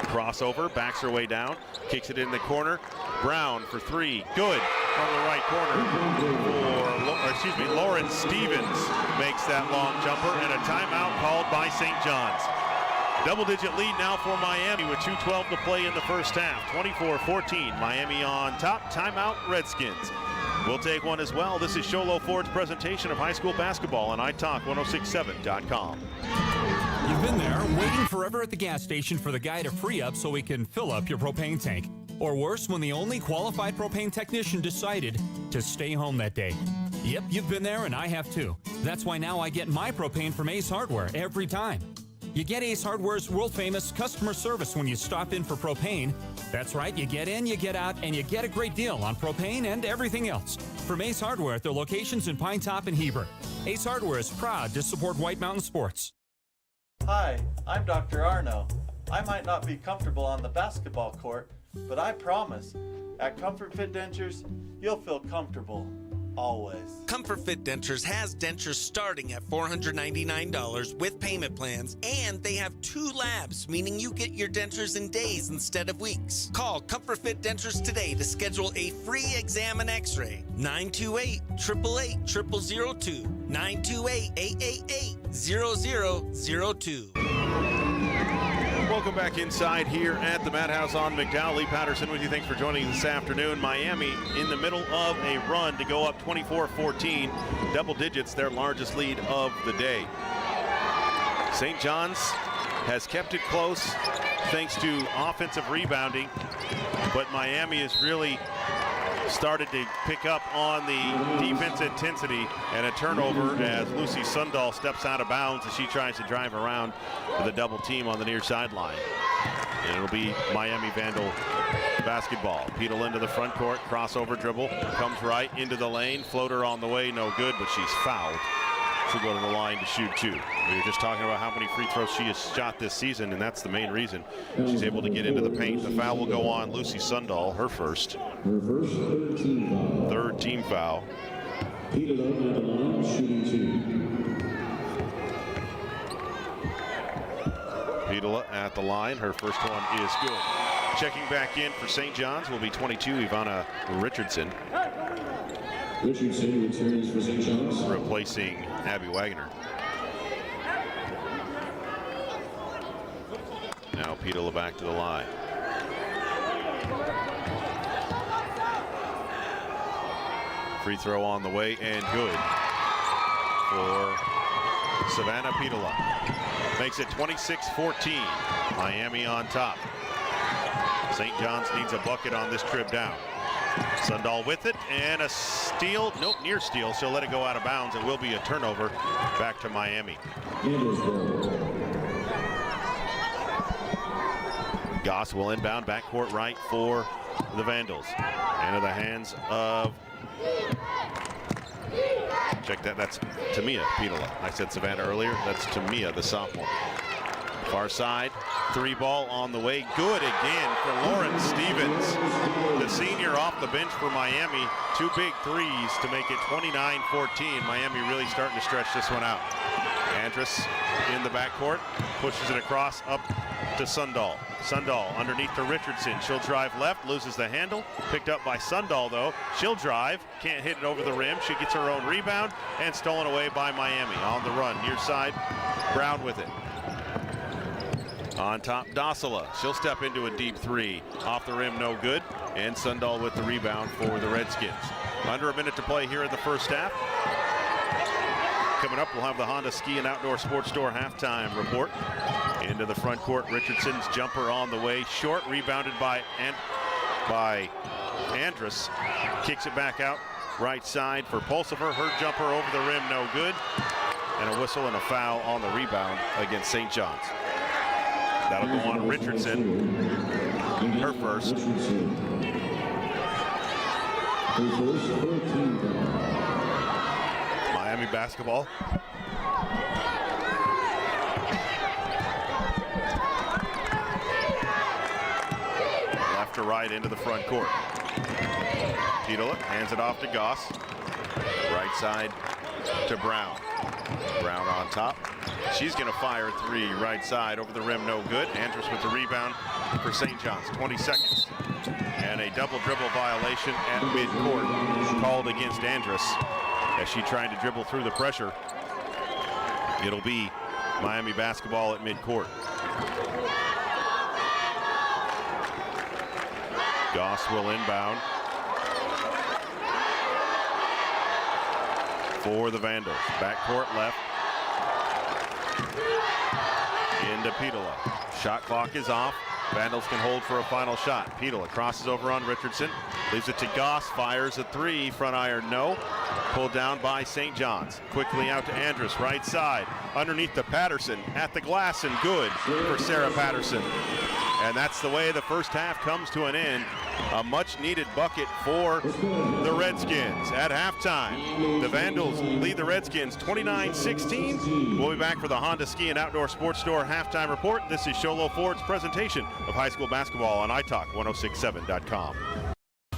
Crossover, backs her way down, kicks it in the corner. Brown for three, good from the right corner for, Lauren Stevens makes that long jumper, and a timeout called by St. John's. Double-digit lead now for Miami with 2:12 to play in the first half. 24-14, Miami on top. Timeout, Redskins. We'll take one as well. This is Sholo Ford's presentation of high school basketball on iTalk1067.com. You've been there waiting forever at the gas station for the guy to free up so he can fill up your propane tank. Or worse, when the only qualified propane technician decided to stay home that day. Yep, you've been there and I have too. That's why now I get my propane from Ace Hardware every time. You get Ace Hardware's world-famous customer service when you stop in for propane. That's right, you get in, you get out, and you get a great deal on propane and everything else. From Ace Hardware at their locations in Pine Top and Heber. Ace Hardware is proud to support White Mountain Sports. Hi, I'm Dr. Arno. I might not be comfortable on the basketball court, but I promise, at Comfort Fit Dentures, you'll feel comfortable. Always. Comfort Fit Dentures has dentures starting at $499 with payment plans, and they have 2 labs, meaning you get your dentures in days instead of weeks. Call Comfort Fit Dentures today to schedule a free exam and x-ray. 928-888-0002. 928-888-0002. Welcome back inside here at the Madhouse on McDowell. Lee Patterson with you. Thanks for joining this afternoon. Miami in the middle of a run to go up 24-14. Double digits, their largest lead of the day. St. John's has kept it close thanks to offensive rebounding, but Miami has really started to pick up on the defense intensity, and a turnover as Lucy Sundahl steps out of bounds as she tries to drive around with a double team on the near sideline. And it'll be Miami Vandal basketball. Petola into the front court, crossover dribble, comes right into the lane, floater on the way, no good, but she's fouled. She'll go to the line to shoot 2. We were just talking about how many free throws she has shot this season, and that's the main reason she's able to get into the paint. The foul will go on Lucy Sundahl, her first. Third team foul. Petola at the line, shooting 2. Petola at the line, her first one is good. Checking back in for St. John's will be 22, Ivana Richardson. Richardson returns for St. John's, replacing Abby Wagner. Now Petola back to the line. Free throw on the way and good for Savannah Petola. Makes it 26-14. Miami on top. St. John's needs a bucket on this trip down. Sundahl with it, and a steal. Nope, near steal. She'll let it go out of bounds. It will be a turnover back to Miami. Goss will inbound backcourt right for the Vandals. Into the hands of, check that, that's Tamia Petola. I said Savannah earlier. That's Tamia, the sophomore. Far side, 3 ball on the way. Good again for Lauren Stevens, the senior off the bench for Miami. 2 big threes to make it 29-14. Miami really starting to stretch this one out. Andrus in the backcourt, pushes it across up to Sundahl. Sundahl underneath to Richardson. She'll drive left, loses the handle. Picked up by Sundahl though. She'll drive, can't hit it over the rim. She gets her own rebound and stolen away by Miami. On the run, near side, Brown with it. On top, Docela. She'll step into a deep 3. Off the rim, no good. And Sundahl with the rebound for the Redskins. Under a minute to play here in the first half. Coming up, we'll have the Honda Ski and Outdoor Sports Store halftime report. Into the front court, Richardson's jumper on the way. Short, rebounded by Andrus. Kicks it back out right side for Pulsifer. Her jumper over the rim, no good. And a whistle and a foul on the rebound against St. John's. That'll go on Richardson. Her first. Miami basketball. Left to right into the front court. Petola hands it off to Goss. Right side to Brown. Brown on top. She's going to fire three right side over the rim, no good. Andrus with the rebound for St. John's. 20 seconds. And a double dribble violation at midcourt called against Andrus as she tried to dribble through the pressure. It'll be Miami basketball at midcourt. Goss will inbound for the Vandals. Backcourt left. Into Petola. Shot clock is off. Vandals can hold for a final shot. Petola crosses over on Richardson. Leaves it to Goss. Fires a three. Front iron, no. Pulled down by St. John's. Quickly out to Andrus. Right side. Underneath to Patterson. At the glass and good for Sarah Patterson. And that's the way the first half comes to an end. A much-needed bucket for the Redskins. At halftime, the Vandals lead the Redskins 29-16. We'll be back for the Honda Ski and Outdoor Sports Store halftime report. This is Sholo Ford's presentation of high school basketball on iTalk1067.com.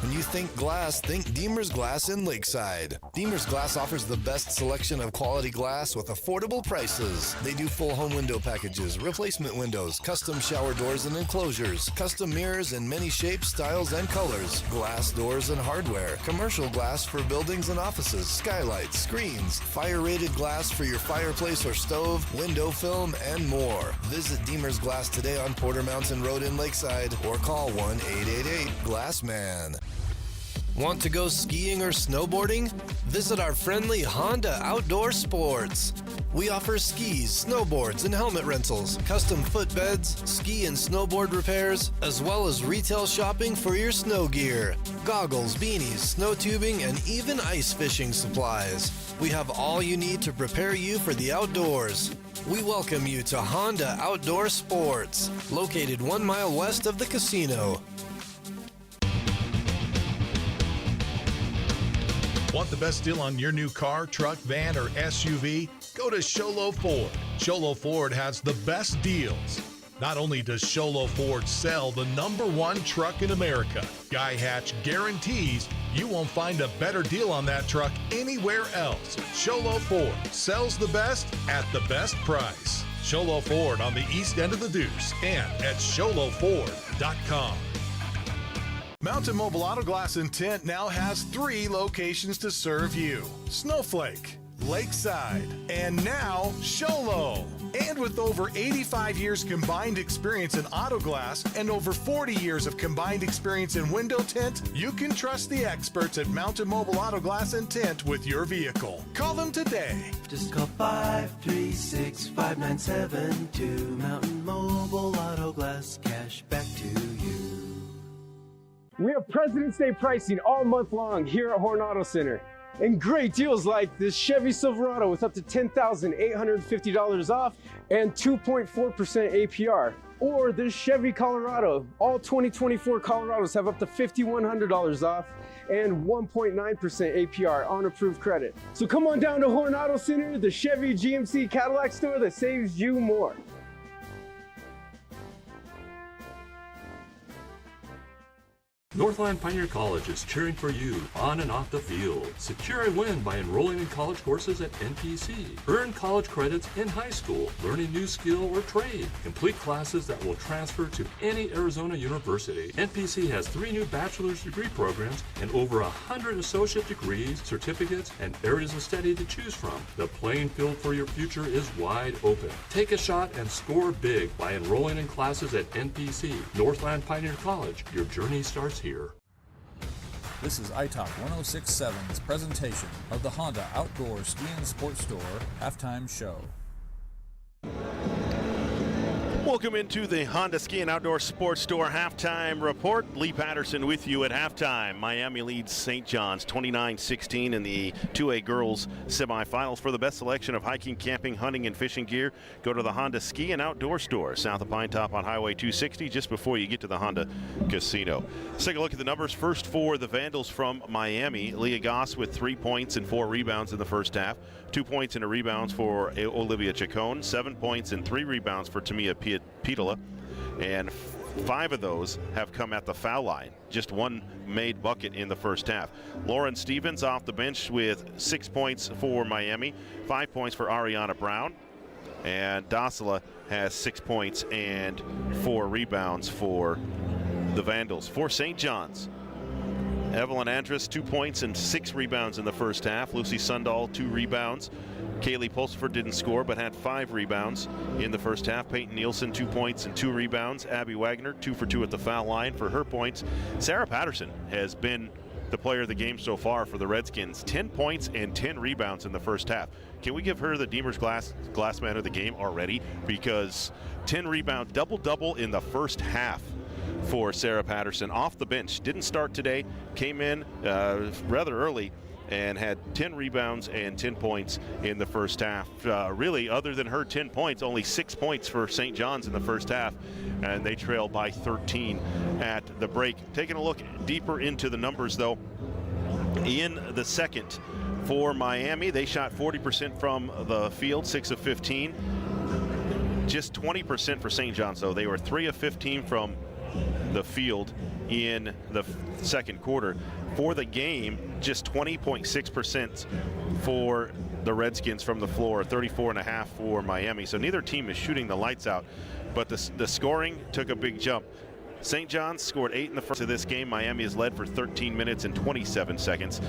When you think glass, think Deemer's Glass in Lakeside. Deemer's Glass offers the best selection of quality glass with affordable prices. They do full home window packages, replacement windows, custom shower doors and enclosures, custom mirrors in many shapes, styles, and colors, glass doors and hardware, commercial glass for buildings and offices, skylights, screens, fire-rated glass for your fireplace or stove, window film, and more. Visit Deemer's Glass today on Porter Mountain Road in Lakeside or call 1-888-GLASSMAN. Want to go skiing or snowboarding? Visit our friendly Honda Outdoor Sports. We offer skis, snowboards, and helmet rentals, custom footbeds, ski and snowboard repairs, as well as retail shopping for your snow gear, goggles, beanies, snow tubing, and even ice fishing supplies. We have all you need to prepare you for the outdoors. We welcome you to Honda Outdoor Sports, located 1 mile west of the casino. Want the best deal on your new car, truck, van, or SUV? Go to Sholo Ford. Sholo Ford has the best deals. Not only does Sholo Ford sell the #1 truck in America, Guy Hatch guarantees you won't find a better deal on that truck anywhere else. Sholo Ford sells the best at the best price. Sholo Ford on the east end of the Deuce and at SholoFord.com. Mountain Mobile Auto Glass and Tint now has 3 locations to serve you: Snowflake, Lakeside, and now Sholo. And with over 85 years combined experience in auto glass and over 40 years of combined experience in window tint, you can trust the experts at Mountain Mobile Auto Glass and Tint with your vehicle. Call them today. Just call 536-5972. Mountain Mobile Auto Glass, cash back to you. We have President's Day pricing all month long here at Horn Auto Center. And great deals like this Chevy Silverado with up to $10,850 off and 2.4% APR. Or this Chevy Colorado. All 2024 Colorados have up to $5,100 off and 1.9% APR on approved credit. So come on down to Horn Auto Center, the Chevy GMC Cadillac store that saves you more. Northland Pioneer College is cheering for you on and off the field. Secure a win by enrolling in college courses at NPC. Earn college credits in high school, learning new skill or trade. Complete classes that will transfer to any Arizona university. NPC has 3 new bachelor's degree programs and over 100 associate degrees, certificates, and areas of study to choose from. The playing field for your future is wide open. Take a shot and score big by enrolling in classes at NPC. Northland Pioneer College. Your journey starts here. This is iTalk 1067's presentation of the Honda Outdoor Ski and Sports Store halftime show. Welcome into the Honda Ski and Outdoor Sports Store halftime report. Lee Patterson with you at halftime. Miami leads St. John's 29-16 in the 2A girls semifinals. For the best selection of hiking, camping, hunting, and fishing gear, go to the Honda Ski and Outdoor Store, south of Pine Top on Highway 260, just before you get to the Honda Casino. Let's take a look at the numbers. First for the Vandals from Miami. Leah Goss with 3 points and 4 rebounds in the first half. 2 points and a rebounds for Olivia Chacon. 7 points and 3 rebounds for Tamia Pitola. And 5 of those have come at the foul line. Just 1 made bucket in the first half. Lauren Stevens off the bench with 6 points for Miami. 5 points for Ariana Brown. And Dasila has 6 points and 4 rebounds for the Vandals. For St. John's, Evelyn Andrus, 2 points and 6 rebounds in the first half. Lucy Sundahl, 2 rebounds. Kaylee Pulsford didn't score but had 5 rebounds in the first half. Peyton Nielsen, 2 points and 2 rebounds. Abby Wagner, 2 for 2 at the foul line for her points. Sarah Patterson has been the player of the game so far for the Redskins. 10 points and 10 rebounds in the first half. Can we give her the Deemer's Glass Man of the game already? Because 10 rebounds, double-double in the first half for Sarah Patterson off the bench. Didn't start today, came in rather early and had 10 rebounds and 10 points in the first half. Really, other than her 10 points, only 6 points for St. John's in the first half, and they trail by 13 at the break. Taking a look deeper into the numbers, though, in the second for Miami, they shot 40% from the field, 6 of 15. Just 20% for St. John's, though. They were 3 of 15 from the field in the second quarter. For the game, just 20.6% for the Redskins from the floor, 34.5 for Miami. So neither team is shooting the lights out, but the scoring took a big jump. St. John's scored 8 in the first of this game. Miami is led for 13 minutes and 27 seconds.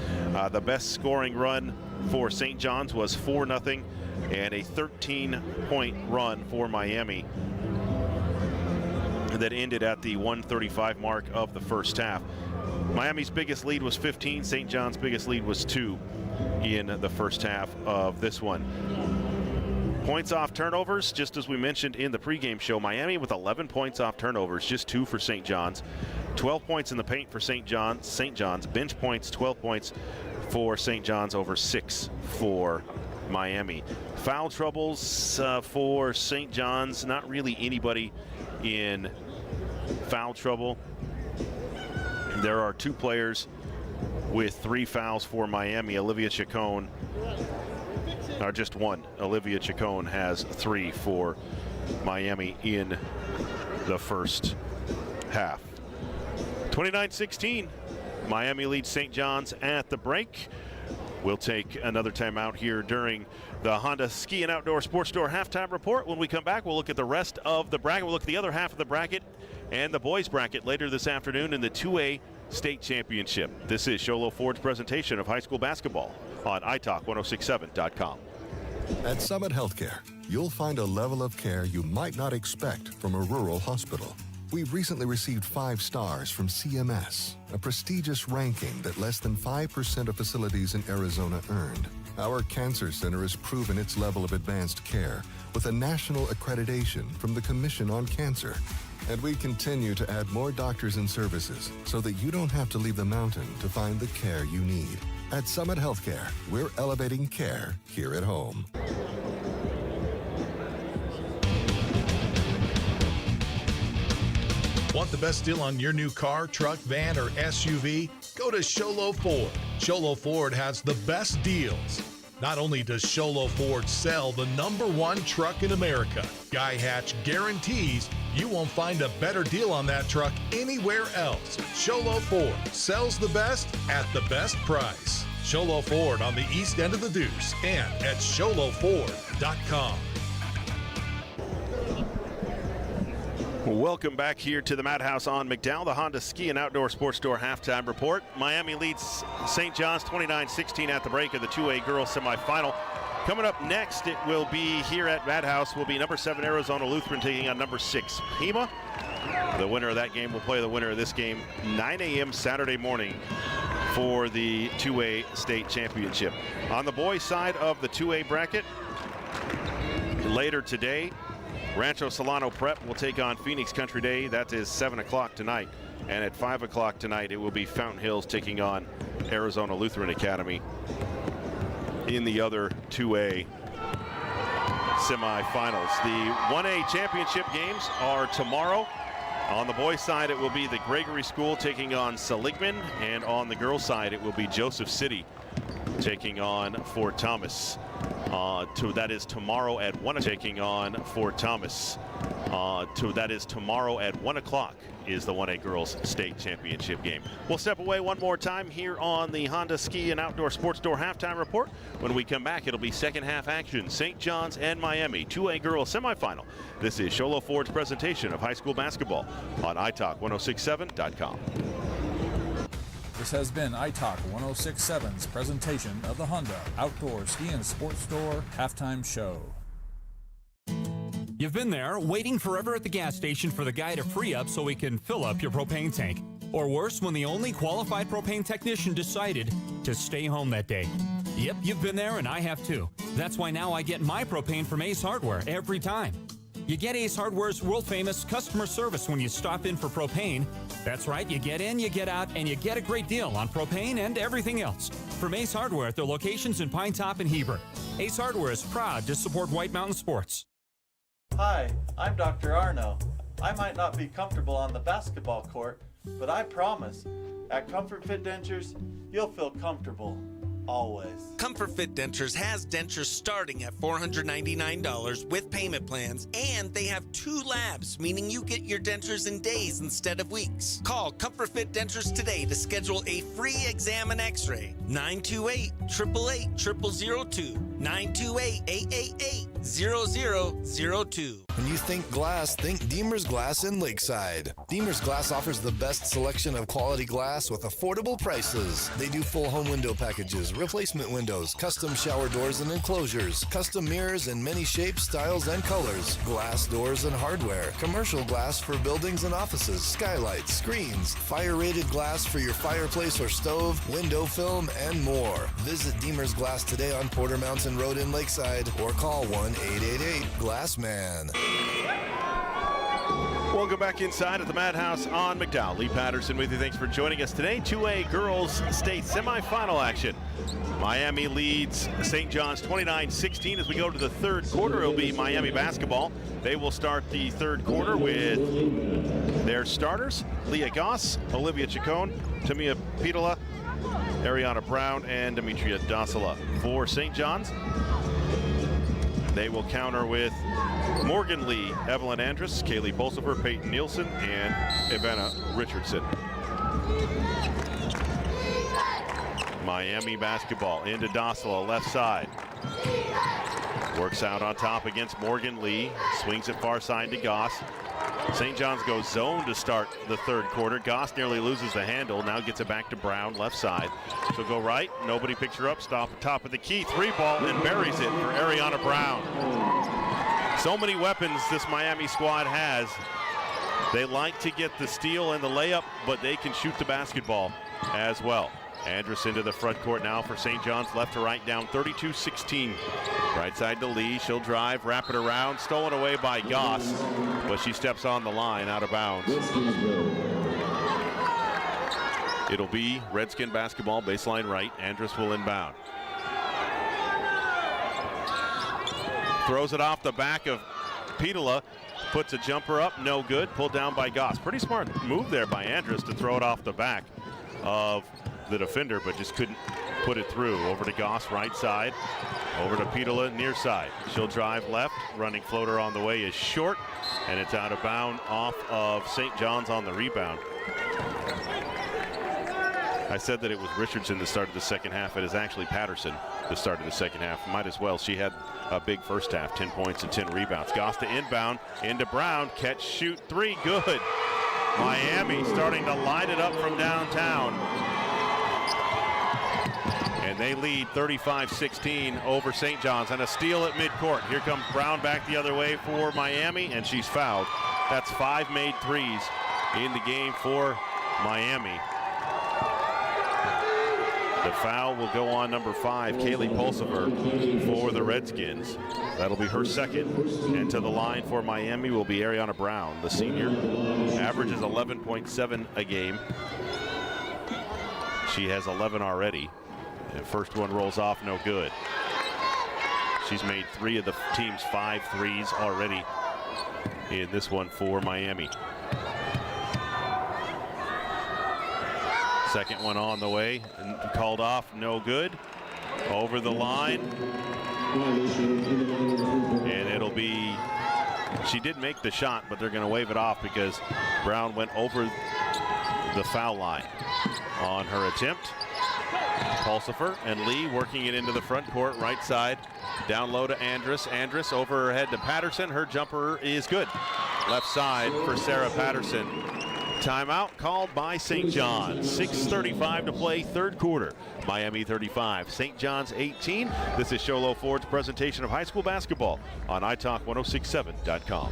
The best scoring run for St. John's was 4-0 and a 13-point run for Miami that ended at the 135 mark of the first half. Miami's biggest lead was 15. St. John's biggest lead was 2 in the first half of this one. Points off turnovers, just as we mentioned in the pregame show, Miami with 11 points off turnovers, just 2 for St. John's. 12 points in the paint for St. John's. Bench points, 12 points for St. John's, over 6 for Miami. Foul troubles for St. John's, not really anybody in foul trouble. There are 2 players with 3 fouls for Miami. Olivia Chacon, or just 1. Olivia Chacon has 3 for Miami in the first half. 29-16, Miami leads St. John's at the break. We'll take another timeout here during the Honda Ski and Outdoor Sports Store halftime report. When we come back, we'll look at the rest of the bracket. We'll look at the other half of the bracket and the boys bracket later this afternoon in the 2A state championship. This is Sholo Ford's presentation of high school basketball on italk1067.com. At Summit Healthcare, you'll find a level of care you might not expect from a rural hospital. We've recently received 5 stars from CMS, a prestigious ranking that less than 5% of facilities in Arizona earned. Our cancer center has proven its level of advanced care with a national accreditation from the Commission on Cancer. And we continue to add more doctors and services so that you don't have to leave the mountain to find the care you need. At Summit Healthcare, we're elevating care here at home. Want the best deal on your new car, truck, van, or SUV? Go to Sholo Ford. Sholo Ford has the best deals. Not only does Sholo Ford sell the #1 truck in America, Guy Hatch guarantees you won't find a better deal on that truck anywhere else. Sholo Ford sells the best at the best price. Sholo Ford on the east end of the Deuce and at sholoford.com. Welcome back here to the Madhouse on McDowell, the Honda Ski and Outdoor Sports Store halftime report. Miami leads St. John's 29-16 at the break of the 2A girls semifinal. Coming up next, it will be here at Madhouse, will be number 7 Arizona Lutheran taking on number 6 Pima. The winner of that game will play the winner of this game 9 a.m. Saturday morning for the 2A state championship. On the boys' side of the 2A bracket, later today, Rancho Solano Prep will take on Phoenix Country Day. That is 7 o'clock tonight. And at 5 o'clock tonight, it will be Fountain Hills taking on Arizona Lutheran Academy in the other 2A semifinals. The 1A championship games are tomorrow. On the boys' side, it will be the Gregory School taking on Seligman, and on the girls' side, it will be Joseph City taking on Fort Thomas. That is tomorrow at 1. Taking on Fort Thomas. That is tomorrow at 1 o'clock is the 1A Girls State Championship game. We'll step away one more time here on the Honda Ski and Outdoor Sports Store halftime report. When we come back, it'll be second half action. St. John's and Miami, 2A Girls semifinal. This is Sholo Ford's presentation of high school basketball on iTalk1067.com. This has been iTalk 1067's presentation of the Honda Outdoor Ski and Sports Store halftime show. You've been there waiting forever at the gas station for the guy to free up so he can fill up your propane tank. Or worse, when the only qualified propane technician decided to stay home that day. Yep, you've been there and I have too. That's why now I get my propane from Ace Hardware every time. You get Ace Hardware's world-famous customer service when you stop in for propane. That's right, you get in, you get out, and you get a great deal on propane and everything else. From Ace Hardware at their locations in Pine Top and Heber. Ace Hardware is proud to support White Mountain Sports. Hi, I'm Dr. Arno. I might not be comfortable on the basketball court, but I promise, at Comfort Fit Dentures, you'll feel comfortable. Always. Comfort Fit Dentures has dentures starting at $499 with payment plans, and they have 2 labs, meaning you get your dentures in days instead of weeks. Call Comfort Fit Dentures today to schedule a free exam and x-ray. 928-888-0002. 928-888-0002. When you think glass, think Deemer's Glass in Lakeside. Deemer's Glass offers the best selection of quality glass with affordable prices. They do full home window packages, replacement windows, custom shower doors and enclosures, custom mirrors in many shapes, styles, and colors, glass doors and hardware, commercial glass for buildings and offices, skylights, screens, fire-rated glass for your fireplace or stove, window film, and more. Visit Deemer's Glass today on Porter Mountain Road in Lakeside or call 1-888-GLASSMAN. Welcome back inside at the Madhouse on McDowell. Lee Patterson with you. Thanks for joining us today. 2A Girls State semifinal action. Miami leads St. John's 29-16 as we go to the third quarter. It'll be Miami basketball. They will start the third quarter with their starters: Leah Goss, Olivia Chacon, Tamia Pitola, Ariana Brown, and Demetria Dasala. For St. John's, they will counter with Morgan Lee, Evelyn Andrus, Kaylee Bolsover, Peyton Nielsen, and Ivana Richardson. Miami basketball into Dasala, left side. Works out on top against Morgan Lee. Swings it far side to Goss. St. John's goes zone to start the third quarter. Goss nearly loses the handle. Now gets it back to Brown, left side. She'll go right. Nobody picks her up. Stop at top of the key. 3-ball and buries it for Ariana Brown. So many weapons this Miami squad has. They like to get the steal and the layup, but they can shoot the basketball as well. Andrus into the front court now for St. John's, left to right, down 32-16. Right side to Lee. She'll drive, wrap it around. Stolen away by Goss, but she steps on the line, out of bounds. It'll be Redskin basketball, baseline right. Andrus will inbound. Throws it off the back of Pitola. Puts a jumper up, no good. Pulled down by Goss. Pretty smart move there by Andrus to throw it off the back of the defender, but just couldn't put it through. Over to Goss, right side. Over to Pitola, near side. She'll drive left. Running floater on the way is short, and it's out of bounds off of St. John's on the rebound. I said that it was Richardson that started the second half. It is actually Patterson that started the second half. Might as well. She had a big first half, 10 points and 10 rebounds. Goss to inbound, into Brown. Catch, shoot, 3, good. Miami starting to light it up from downtown. And they lead 35-16 over St. John's, and a steal at midcourt. Here comes Brown back the other way for Miami, and she's fouled. That's 5 made threes in the game for Miami. The foul will go on number 5, Kaylee Pulsifer, for the Redskins. That'll be her second. And to the line for Miami will be Ariana Brown, the senior. Averages 11.7 a game. She has 11 already. And first one rolls off, no good. She's made 3 of the team's 5 threes already in this one for Miami. Second one on the way and called off, no good. Over the line. And it'll be, she did make the shot, but they're going to wave it off because Brown went over the foul line on her attempt. Pulsifer and Lee working it into the front court, right side. Down low to Andrus. Andrus over her head to Patterson. Her jumper is good. Left side for Sarah Patterson. Timeout called by St. John's. 6:35 to play, third quarter. Miami 35, St. John's 18. This is Sholo Ford's presentation of high school basketball on italk1067.com.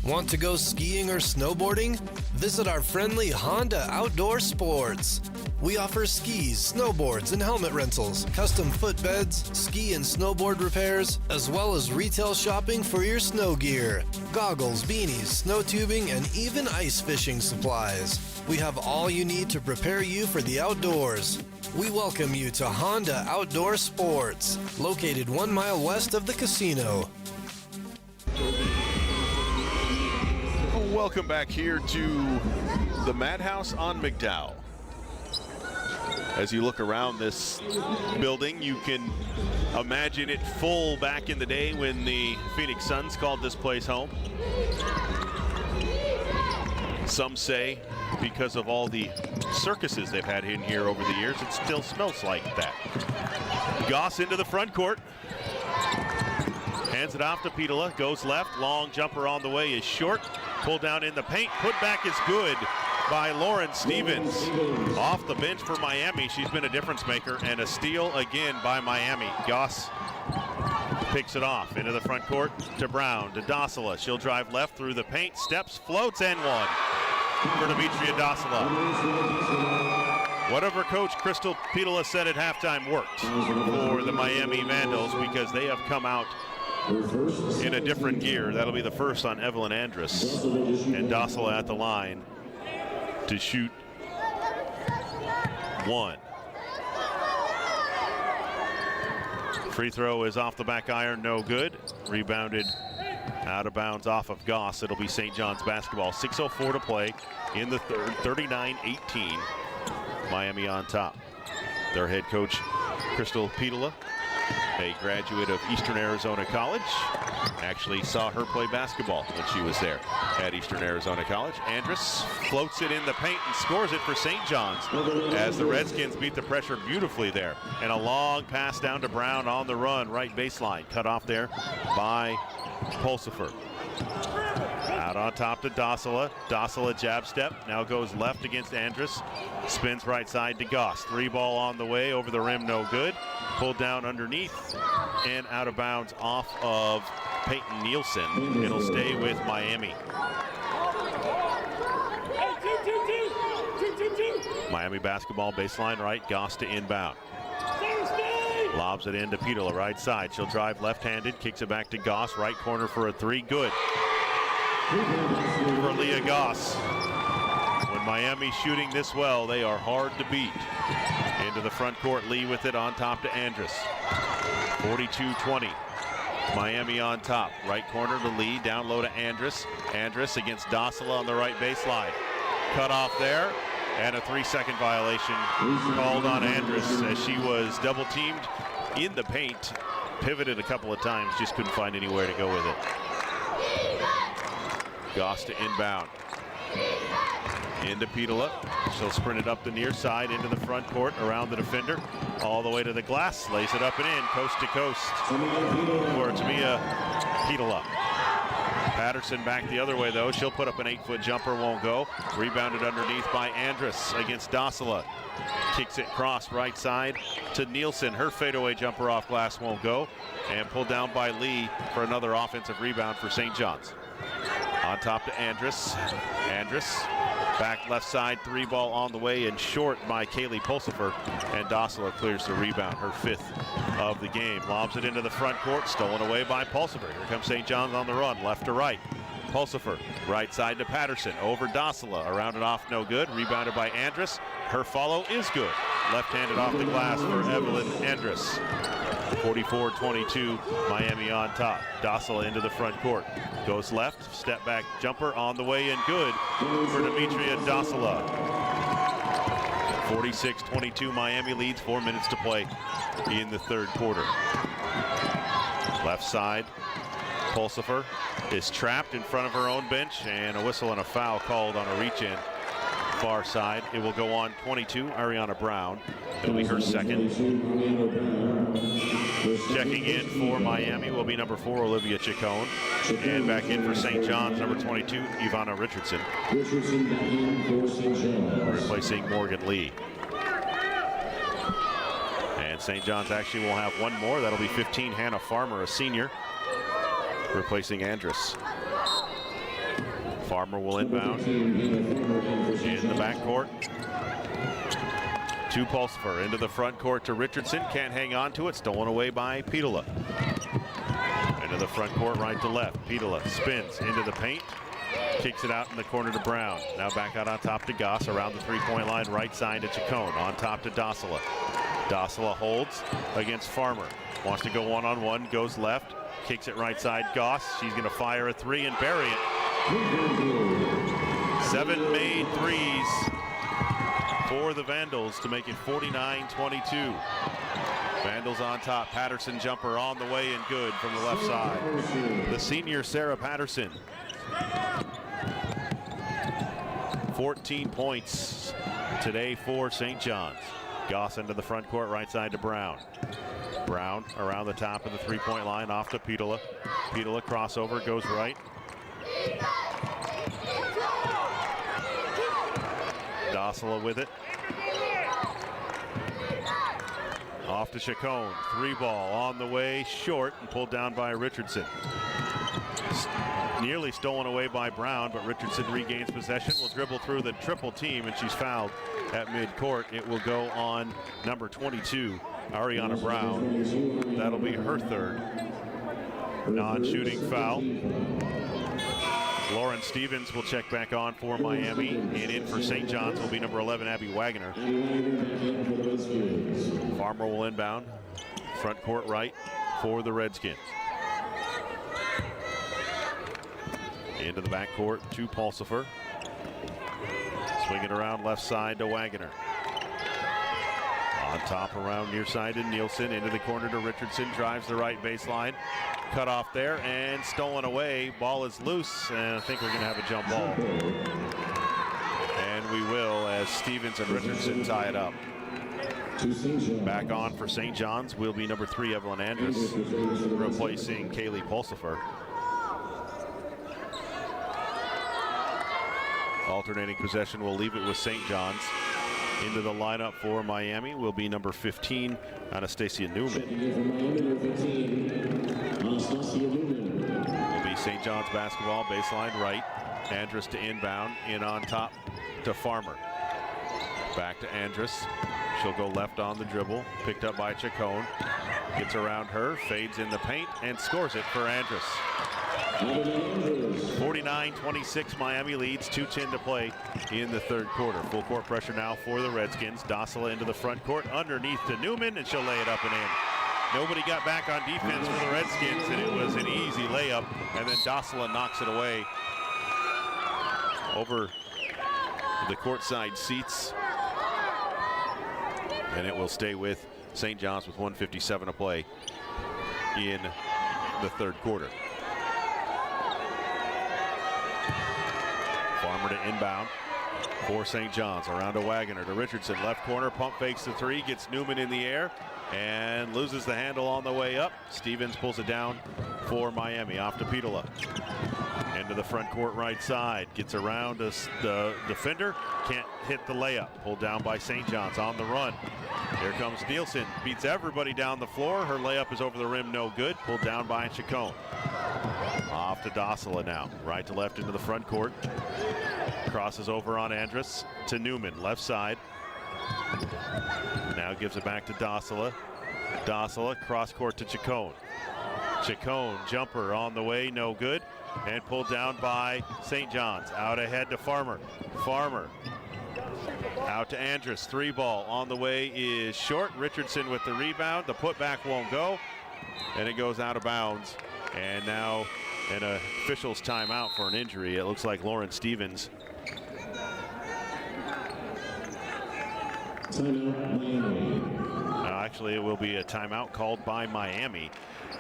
Want to go skiing or snowboarding? Visit our friendly Honda Outdoor Sports. We offer skis, snowboards, and helmet rentals, custom footbeds, ski and snowboard repairs, as well as retail shopping for your snow gear, goggles, beanies, snow tubing, and even ice fishing supplies. We have all you need to prepare you for the outdoors. We welcome you to Honda Outdoor Sports, located 1 mile west of the casino. Welcome back here to the Madhouse on McDowell. As you look around this building, you can imagine it full back in the day when the Phoenix Suns called this place home. Some say because of all the circuses they've had in here over the years, it still smells like that. Goss into the front court. Hands it off to Petola, goes left, long jumper on the way is short. Pulled down in the paint, put back is good by Lauren Stevens. Off the bench for Miami, she's been a difference maker, and a steal again by Miami. Goss picks it off into the front court to Brown, to Dosala. She'll drive left through the paint, steps, floats, and one for Demetria Dosala. Whatever Coach Crystal Petola said at halftime worked for the Miami Vandals because they have come out in a different gear. That'll be the first on Evelyn Andrus. And Dosala at the line to shoot one. Free throw is off the back iron, no good. Rebounded out of bounds off of Goss. It'll be St. John's basketball. 6:04 to play in the third, 39-18. Miami on top. Their head coach, Crystal Petola, a graduate of Eastern Arizona College. Actually saw her play basketball when she was there at Eastern Arizona College. Andrus floats it in the paint and scores it for St. John's as the Redskins beat the pressure beautifully there. And a long pass down to Brown on the run, right baseline. Cut off there by Pulsifer. Out on top to Dosala. Dosala jab step. Now goes left against Andrus. Spins right side to Goss. 3 ball on the way. Over the rim, no good. Pulled down underneath and out of bounds off of Peyton Nielsen. It'll stay with Miami. Miami basketball baseline right. Goss to inbound. Lobs it into Petola, right side. She'll drive left-handed, kicks it back to Goss. Right corner for a 3. Good. For Leah Goss. When Miami's shooting this well, they are hard to beat. Into the front court, Lee with it on top to Andrus. 42-20. Miami on top. Right corner to Lee, down low to Andrus. Andrus against Dosala on the right baseline. Cut off there, and a 3-second violation called on Andrus as she was double teamed in the paint. Pivoted a couple of times, just couldn't find anywhere to go with it. Goss to inbound. Into Petola. She'll sprint it up the near side into the front court, around the defender, all the way to the glass, lays it up and in, coast to coast for Tamia Petola. Patterson back the other way though. She'll put up an 8-foot jumper, won't go. Rebounded underneath by Andrus against Dosala. Kicks it cross right side to Nielsen. Her fadeaway jumper off glass won't go. And pulled down by Lee for another offensive rebound for St. John's. On top to Andrus. Andrus Back left side, 3-ball on the way and short by Kaylee Pulsifer, and Dossela clears the rebound, her 5th of the game. Lobs it into the front court, stolen away by Pulsifer. Here comes St. John's on the run, left to right. Pulsifer, right side to Patterson, over Dossela, around and off, no good. Rebounded by Andrus. Her follow is good. Left-handed off the glass for Evelyn Andrus. 44-22, Miami on top. Dossela into the front court. Goes left, step back jumper on the way and good for Demetria Dossela. 46-22, Miami leads, 4 minutes to play in the third quarter. Left side, Pulsifer is trapped in front of her own bench, and a whistle and a foul called on a reach-in. Far side, it will go on 22, Ariana Brown. It'll be her second. Checking in for Miami will be number 4, Olivia Chacon. And back in for St. John's, number 22, Ivana Richardson. Replacing Morgan Lee. And St. John's actually will have one more. That'll be 15, Hannah Farmer, a senior, replacing Andrus. Farmer will inbound in the backcourt to Pulsifer, into the front court to Richardson, can't hang on to it, stolen away by Petola. Into the front court, right to left. Petola spins into the paint, kicks it out in the corner to Brown. Now back out on top to Goss, around the three-point line, right side to Chacon, on top to Dossela. Dossela holds against Farmer, wants to go one-on-one, goes left, kicks it right side, Goss. She's going to fire a 3 and bury it. 7 made threes for the Vandals to make it 49-22. Vandals on top. Patterson jumper on the way and good from the left side. The senior Sarah Patterson. 14 points today for St. John's. Goss into the front court, right side to Brown. Brown around the top of the three-point line, off to Petola. Petola crossover, goes right. Dossela with it. Off to Chacon. 3-ball on the way, short, and pulled down by Richardson. Nearly stolen away by Brown, but Richardson regains possession. Will dribble through the triple team, and she's fouled at midcourt. It will go on number 22, Ariana Brown. That'll be her third non-shooting foul. Lauren Stevens will check back on for Miami, and in for St. John's will be number 11, Abby Wagner. Farmer will inbound, front court right for the Redskins. Into the backcourt to Pulsifer. Swing it around left side to Wagner. On top around near side to Nielsen, into the corner to Richardson, drives the right baseline. Cut off there and stolen away. Ball is loose, and I think we're going to have a jump ball. And we will, as Stevens and Richardson tie it up. Back on for St. John's will be number 3, Evelyn Andrus, replacing Kaylee Pulsifer. Alternating possession will leave it with St. John's. Into the lineup for Miami will be number 15, Anastasia Newman. Will be St. John's basketball, baseline right. Andrus to inbound, in on top to Farmer. Back to Andrus. She'll go left on the dribble, picked up by Chacon. Gets around her, fades in the paint, and scores it for Andrus. 49-26, Miami leads, 2:10 to play in the third quarter. Full court pressure now for the Redskins. Dossela into the front court, underneath to Newman, and she'll lay it up and in. Nobody got back on defense for the Redskins, and it was an easy layup, and then Dossela knocks it away over the courtside seats, and it will stay with St. John's with 1:57 to play in the third quarter. Farmer to inbound for St. John's, around to Wagner to Richardson, left corner, pump fakes the 3, gets Newman in the air and loses the handle on the way up. Stevens pulls it down for Miami, off to Petola. Into the front court right side, gets around the defender, can't hit the layup, pulled down by St. John's on the run. Here comes Nielsen, beats everybody down the floor. Her layup is over the rim, no good, pulled down by Chacon. Off to Dossela now, right to left into the front court. Crosses over on Andrus to Newman, left side. Now gives it back to Dossala. Dossala, cross court to Chacon. Chacon, jumper on the way, no good. And pulled down by St. John's. Out ahead to Farmer. Farmer. Out to Andrus, 3-ball on the way is short. Richardson with the rebound. The putback won't go. And it goes out of bounds. And now an official's timeout for an injury. It looks like Lauren Stevens. Timeout, Miami. Actually, it will be a timeout called by Miami.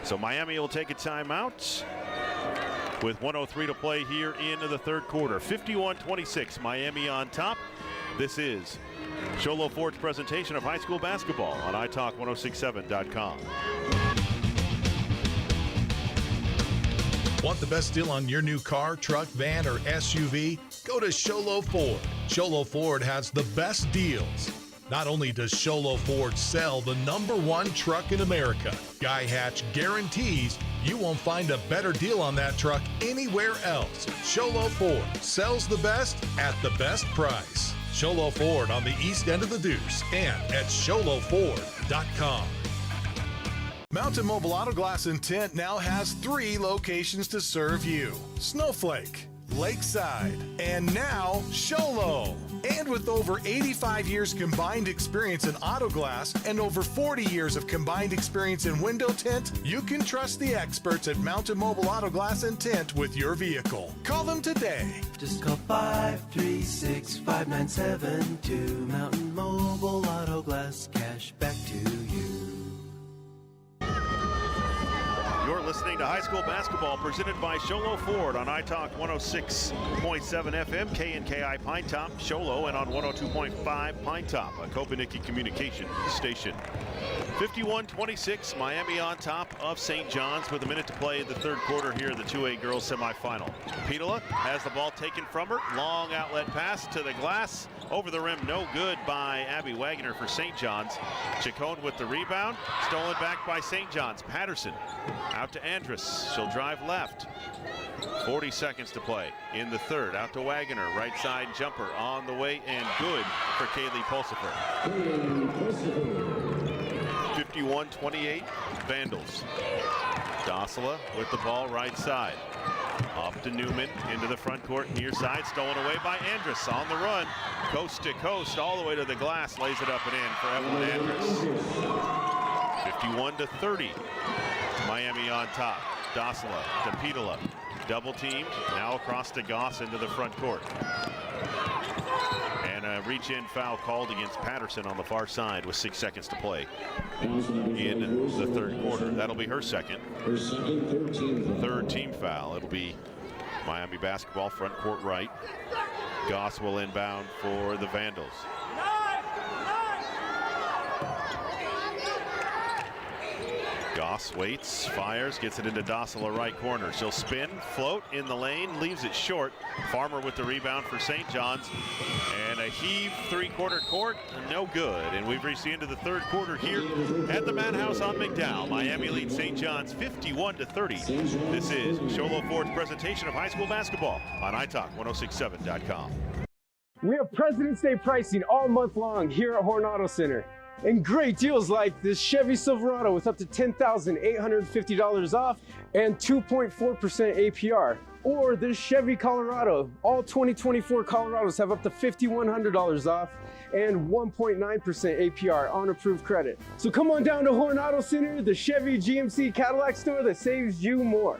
So Miami will take a timeout with 1:03 to play here in the third quarter. 51-26, Miami on top. This is Sholo Ford's presentation of high school basketball on italk1067.com. Want the best deal on your new car, truck, van, or SUV? Go to Sholo Ford. Sholo Ford has the best deals. Not only does Sholo Ford sell the #1 truck in America, Guy Hatch guarantees you won't find a better deal on that truck anywhere else. Sholo Ford sells the best at the best price. Sholo Ford on the east end of the Deuce and at SholoFord.com. Mountain Mobile Auto Glass and Tint now has 3 locations to serve you: Snowflake, Lakeside, and now Sholo. And with over 85 years combined experience in auto glass and over 40 years of combined experience in window tint, you can trust the experts at Mountain Mobile Auto Glass and Tint with your vehicle. Call them today. Just call 536-5972. Mountain Mobile Auto Glass, cash back to you. You're listening to high school basketball presented by Sholo Ford on iTalk 106.7 FM, KNKI Pine Top, Sholo, and on 102.5 Pine Top, a Kopanicki communication station. 51-26, Miami on top of St. John's with a minute to play in the third quarter here in the 2A girls semifinal. Petola has the ball taken from her. Long outlet pass to the glass. Over the rim, no good by Abby Wagner for St. John's. Chacon with the rebound. Stolen back by St. John's. Patterson out to Andrus. She'll drive left. 40 seconds to play in the third. Out to Wagner. Right side jumper on the way and good for Kaylee Pulsifer. 51-28, Vandals. Dossala with the ball right side. Up to Newman into the front court near side. Stolen away by Andrus on the run. Coast to coast all the way to the glass. Lays it up and in for Evelyn Andrus. 51-30. Miami on top. Dossala to Petola. Double teamed. Now across to Goss into the front court. And a reach-in foul called against Patterson on the far side with 6 seconds to play in the third quarter. That'll be her second. Third team foul. It'll be Miami basketball, front court right. Goss will inbound for the Vandals. Goss waits, fires, gets it into Dossala right corner. She'll spin, float in the lane, leaves it short. Farmer with the rebound for St. John's. And a heave three-quarter court, no good. And we've reached the end of the third quarter here at the Madhouse on McDowell. Miami leads St. John's 51-30. This is Sholo Ford's presentation of high school basketball on iTalk1067.com. We have President's Day pricing all month long here at Horn Auto Center. And great deals like this Chevy Silverado with up to $10,850 off and 2.4% APR. Or this Chevy Colorado. All 2024 Colorados have up to $5,100 off and 1.9% APR on approved credit. So come on down to Horn Auto Center, the Chevy GMC Cadillac store that saves you more.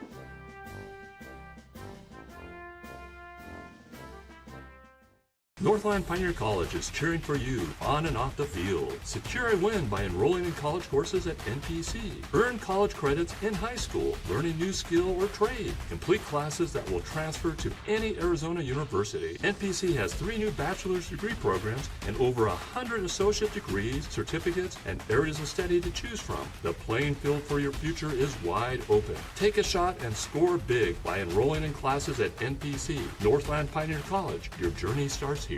Northland Pioneer College is cheering for you on and off the field. Secure a win by enrolling in college courses at NPC. Earn college credits in high school, learn a new skill or trade. Complete classes that will transfer to any Arizona university. NPC has 3 new bachelor's degree programs and over 100 associate degrees, certificates, and areas of study to choose from. The playing field for your future is wide open. Take a shot and score big by enrolling in classes at NPC. Northland Pioneer College. Your journey starts here.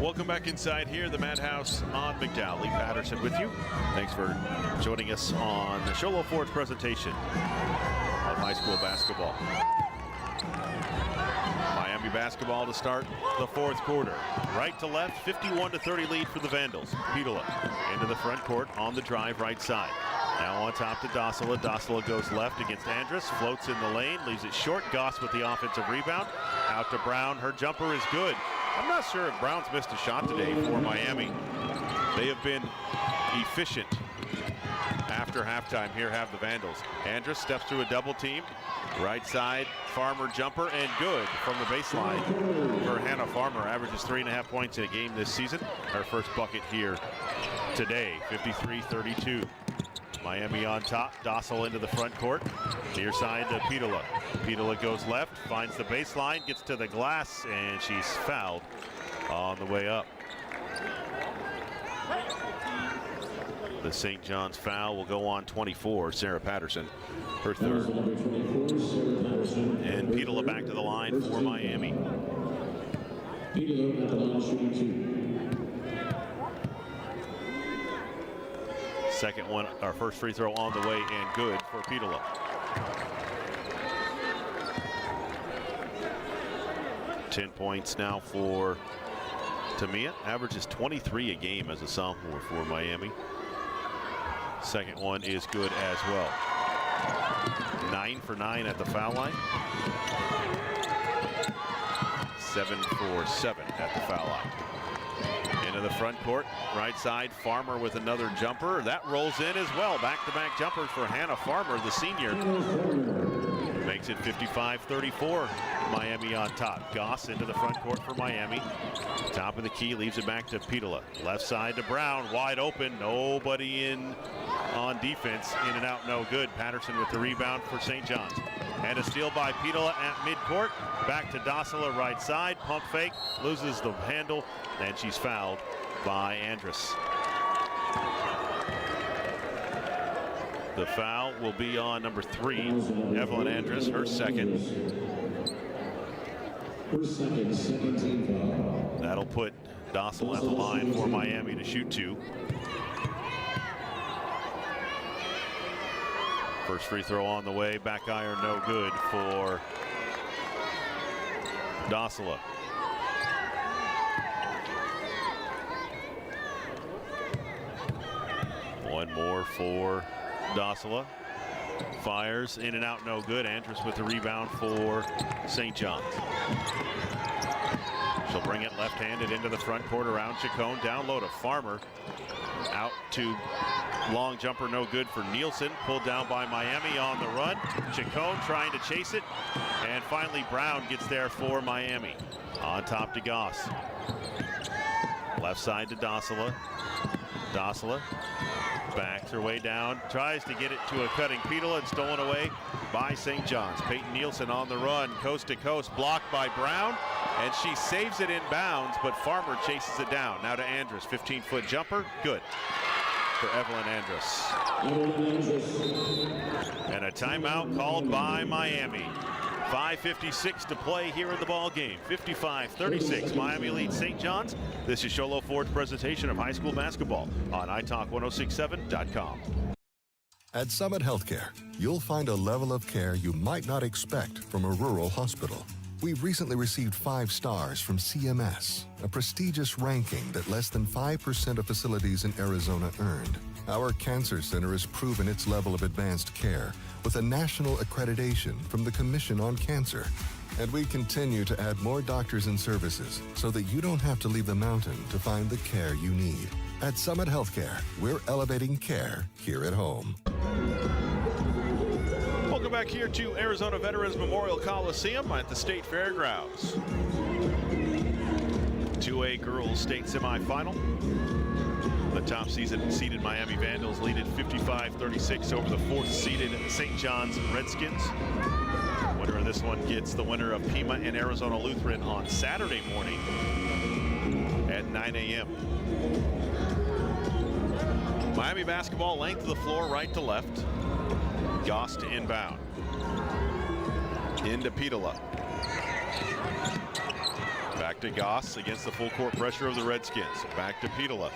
Welcome back inside here, the Madhouse on McDowell. Lee Patterson with you. Thanks for joining us on the Sholo Ford's presentation of high school basketball. Miami basketball to start the fourth quarter. Right to left, 51-30 lead for the Vandals. Petola into the front court on the drive right side. Now on top to Dossala. Dossala goes left against Andrus, floats in the lane, leaves it short. Goss with the offensive rebound. Out to Brown. Her jumper is good. I'm not sure if Brown's missed a shot today for Miami. They have been efficient after halftime. Here have the Vandals. Andrus steps through a double team. Right side, Farmer jumper, and good from the baseline for Hannah Farmer. Averages 3.5 points in a game this season. Her first bucket here today, 53-32. Miami on top. Dossal into the front court. Near side to Petola. Petola goes left, finds the baseline, gets to the glass, and she's fouled on the way up. The St. John's foul will go on 24. Sarah Patterson, her third. And Petola back to the line for Miami. Petola at the line shooting 2. Second one, our first free throw on the way and good for Petola. Ten points now for Tamia. Averages 23 a game as a sophomore for Miami. Second one is good as well. 9 for 9 at the foul line. 7 for 7 at the foul line. Into the front court, right side, Farmer with another jumper. That rolls in as well. Back-to-back jumpers for Hannah Farmer, the senior. Makes it 55-34. Miami on top. Goss into the front court for Miami. Top of the key, leaves it back to Petola. Left side to Brown, wide open. Nobody in on defense. In and out, no good. Patterson with the rebound for St. John's. And a steal by Petola at midcourt. Back to Dossala, right side. Pump fake, loses the handle, and she's fouled by Andrus. The foul will be on number 3, Evelyn Andrus, her second. Second team foul. That'll put Dossal at the line for Miami to shoot 2. First free throw on the way, back iron no good for Dossala. One more for Dossala. Fires in and out, no good. Andrus with the rebound for St. John's. She'll bring it left-handed into the front court around Chacon. Down low to Farmer. Out to long jumper, no good for Nielsen. Pulled down by Miami on the run. Chacon trying to chase it. And finally Brown gets there for Miami. On top to Goss. Left side to Dossala. Dossala backs her way down, tries to get it to a cutting Petola, and stolen away by St. John's. Peyton Nielsen on the run, coast to coast, blocked by Brown, and she saves it in bounds, but Farmer chases it down. Now to Andrus, 15-foot jumper, good for Evelyn Andrus. And a timeout called by Miami. 5:56 to play here in the ball game. 55-36, Miami leads St. John's. This is Sholo Ford's presentation of high school basketball on italk1067.com. At Summit Healthcare, you'll find a level of care you might not expect from a rural hospital. We've recently received 5 stars from CMS, a prestigious ranking that less than 5% of facilities in Arizona earned. Our cancer center has proven its level of advanced care with a national accreditation from the Commission on Cancer. And we continue to add more doctors and services so that you don't have to leave the mountain to find the care you need. At Summit Healthcare, we're elevating care here at home. Welcome back here to Arizona Veterans Memorial Coliseum at the State Fairgrounds. 2A girls state semifinal. The top seeded Miami Vandals lead at 55-36 over the 4th seeded St. John's Redskins. Winner of this one gets the winner of Pima and Arizona Lutheran on Saturday morning at 9 a.m. Miami basketball, length of the floor, right to left. Goss to inbound. Into Petola. Back to Goss against the full court pressure of the Redskins. Back to Petola.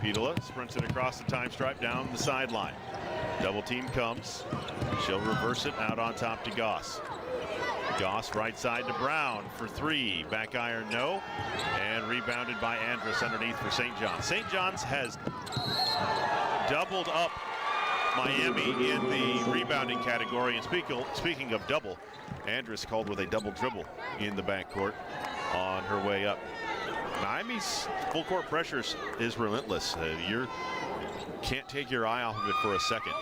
Petola sprints it across the time stripe down the sideline. Double team comes. She'll reverse it out on top to Goss. Goss right side to Brown for three. Back iron, no. And rebounded by Andrus underneath for St. John's. St. John's has doubled up Miami in the rebounding category. And speaking of double, Andrus called with a double dribble in the backcourt on her way up. Miami's full court pressure is relentless. You can't take your eye off of it for a second.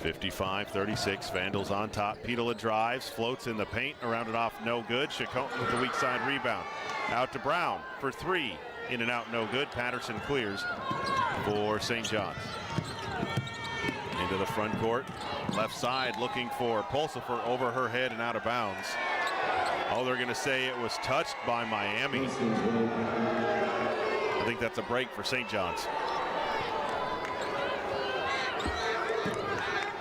55-36, Vandals on top. Petola drives, floats in the paint, around it off, no good. Chacon with the weak side rebound. Out to Brown for three, in and out, no good. Patterson clears for St. John's. Into the front court, left side looking for Pulsifer, over her head and out of bounds. Oh, they're gonna say it was touched by Miami. I think that's a break for St. John's.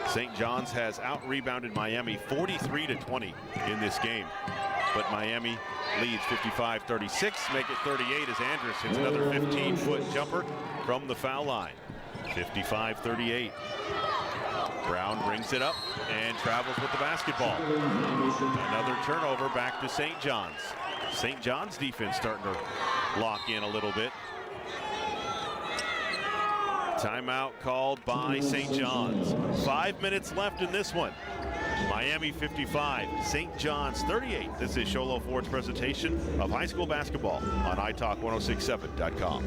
St. John's has out-rebounded Miami 43-20 in this game. But Miami leads 55-36, make it 38 as Andrus hits another 15-foot jumper from the foul line. 55-38. Brown brings it up and travels with the basketball. Another turnover back to St. John's. St. John's defense starting to lock in a little bit. Timeout called by St. John's. 5 minutes left in this one. Miami 55, St. John's 38. This is Sholo Ford's presentation of high school basketball on italk1067.com.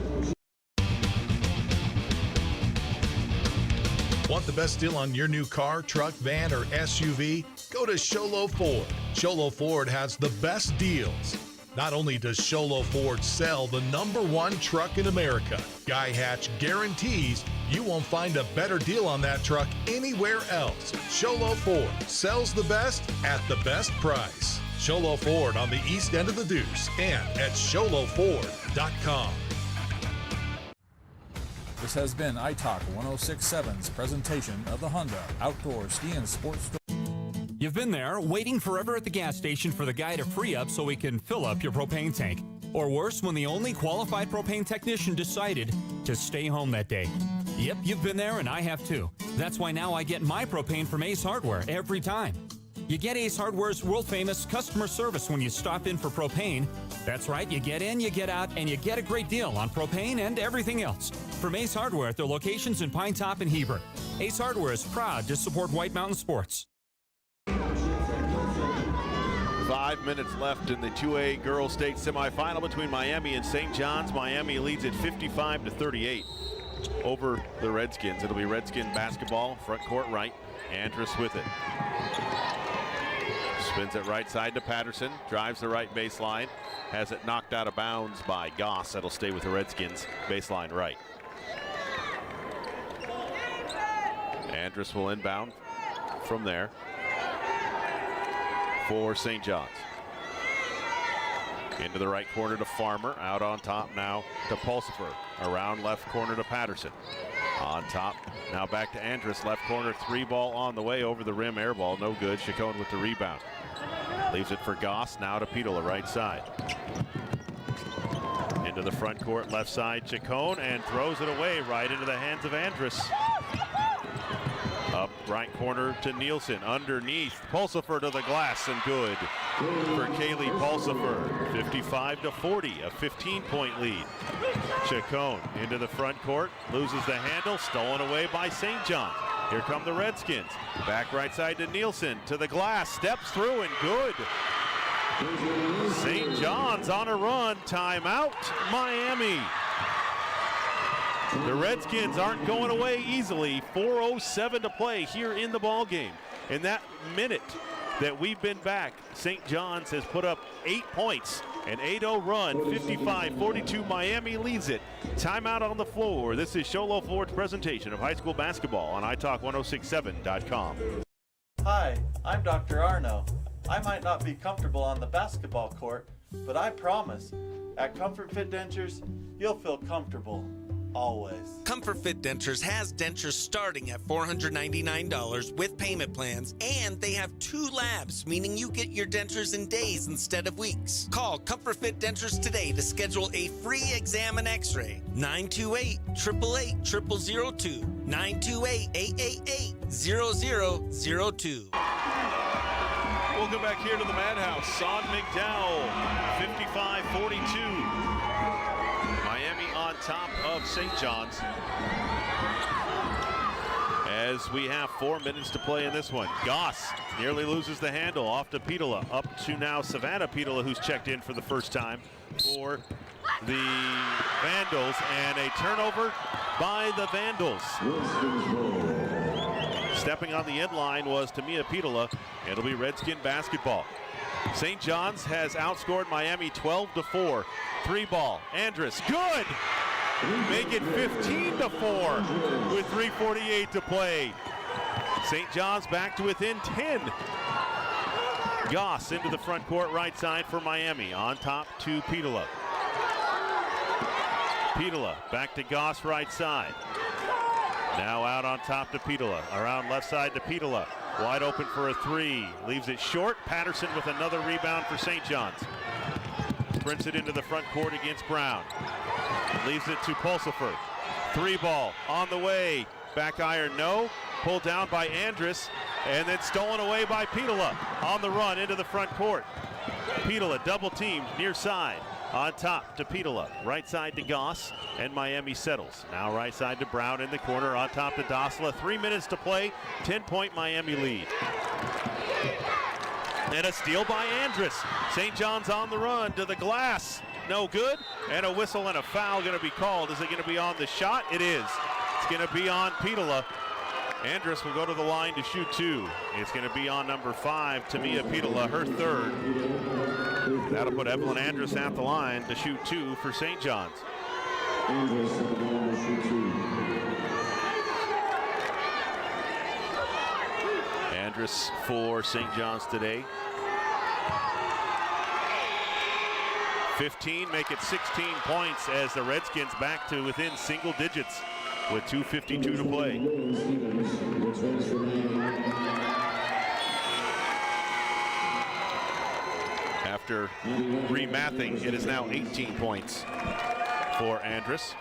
Want the best deal on your new car, truck, van, or SUV? Go to Sholo Ford. Sholo Ford has the best deals. Not only does Sholo Ford sell the #1 truck in America, Guy Hatch guarantees you won't find a better deal on that truck anywhere else. Sholo Ford sells the best at the best price. Sholo Ford on the east end of the Deuce and at sholoford.com. This has been iTalk 1067's presentation of the Honda Outdoor Ski and Sports Store. You've been there, waiting forever at the gas station for the guy to free up so he can fill up your propane tank. Or worse, when the only qualified propane technician decided to stay home that day. Yep, you've been there and I have too. That's why now I get my propane from Ace Hardware every time. You get Ace Hardware's world-famous customer service when you stop in for propane. That's right, you get in, you get out, and you get a great deal on propane and everything else. From Ace Hardware at their locations in Pine Top and Heber. Ace Hardware is proud to support White Mountain Sports. 5 minutes left in the 2A Girls State semifinal between Miami and St. John's. Miami leads it 55-38 over the Redskins. It'll be Redskin basketball, front court right. Andrus with it. Spins it right side to Patterson, drives the right baseline, has it knocked out of bounds by Goss. That'll stay with the Redskins, baseline right. Andrus will inbound from there for St. John's. Into the right corner to Farmer, out on top now to Pulsifer. Around left corner to Patterson. On top, now back to Andrus, left corner, three ball on the way, over the rim, air ball, no good. Chacon with the rebound. Leaves it for Goss, now to Petola, right side. Into the front court, left side, Chacon, and throws it away right into the hands of Andrus. Up right corner to Nielsen, underneath, Pulsifer to the glass, and good for Kaylee Pulsifer. 55-40, a 15-point lead. Chacon into the front court, loses the handle, stolen away by St. John. Here come the Redskins. Back right side to Nielsen, to the glass, steps through, and good. St. John's on a run, timeout, Miami. The Redskins aren't going away easily. 4:07 to play here in the ball game. In that minute that we've been back, St. John's has put up 8 points. An 8-0 run, 55-42. Miami leads it. Timeout on the floor. This is Sholo Ford's presentation of high school basketball on italk1067.com. Hi, I'm Dr. Arno. I might not be comfortable on the basketball court, but I promise, at Comfort Fit Dentures, you'll feel comfortable. Always. Comfort Fit Dentures has dentures starting at $499 with payment plans, and they have 2 labs, meaning you get your dentures in days instead of weeks. Call Comfort Fit Dentures today to schedule a free exam and x-ray. 928-888-0002. 928-888-0002. Welcome back here to the Madhouse on McDowell, 55-42. Miami on top of St. John's. As we have 4 minutes to play in this one. Goss nearly loses the handle off to Petola. Up to now Savannah Petola, who's checked in for the first time for the Vandals, and a turnover by the Vandals. Stepping on the end line was Tamia Petola. It'll be Redskin basketball. St. John's has outscored Miami 12-4. 3-ball. Andrus, good! Make it 15-4 with 3:48 to play. St. John's back to within 10. Goss into the front court right side for Miami. On top to Petola. Petola back to Goss right side. Now out on top to Petola. Around left side to Petola. Wide open for a three. Leaves it short. Patterson with another rebound for St. John's. Sprints it into the front court against Brown. Leaves it to Pulsifer. 3-ball on the way. Back iron, no. Pulled down by Andrus, and then stolen away by Petola. On the run into the front court. Petola double teamed near side. On top to Petola. Right side to Goss, and Miami settles. Now right side to Brown in the corner. On top to Dosla. 3 minutes to play. 10-point Miami lead. And a steal by Andrus. St. John's on the run to the glass. No good. And a whistle and a foul going to be called. Is it going to be on the shot? It is. It's going to be on Petola. Andrus will go to the line to shoot two. It's going to be on number 5, Tamia Petola, her third. That'll put Evelyn Andrus at the line to shoot two for St. John's. Andrus for St. John's today. 15, make it 16 points as the Redskins back to within single digits with 2:52 to play. After remathing, it is now 18 points for Andrus.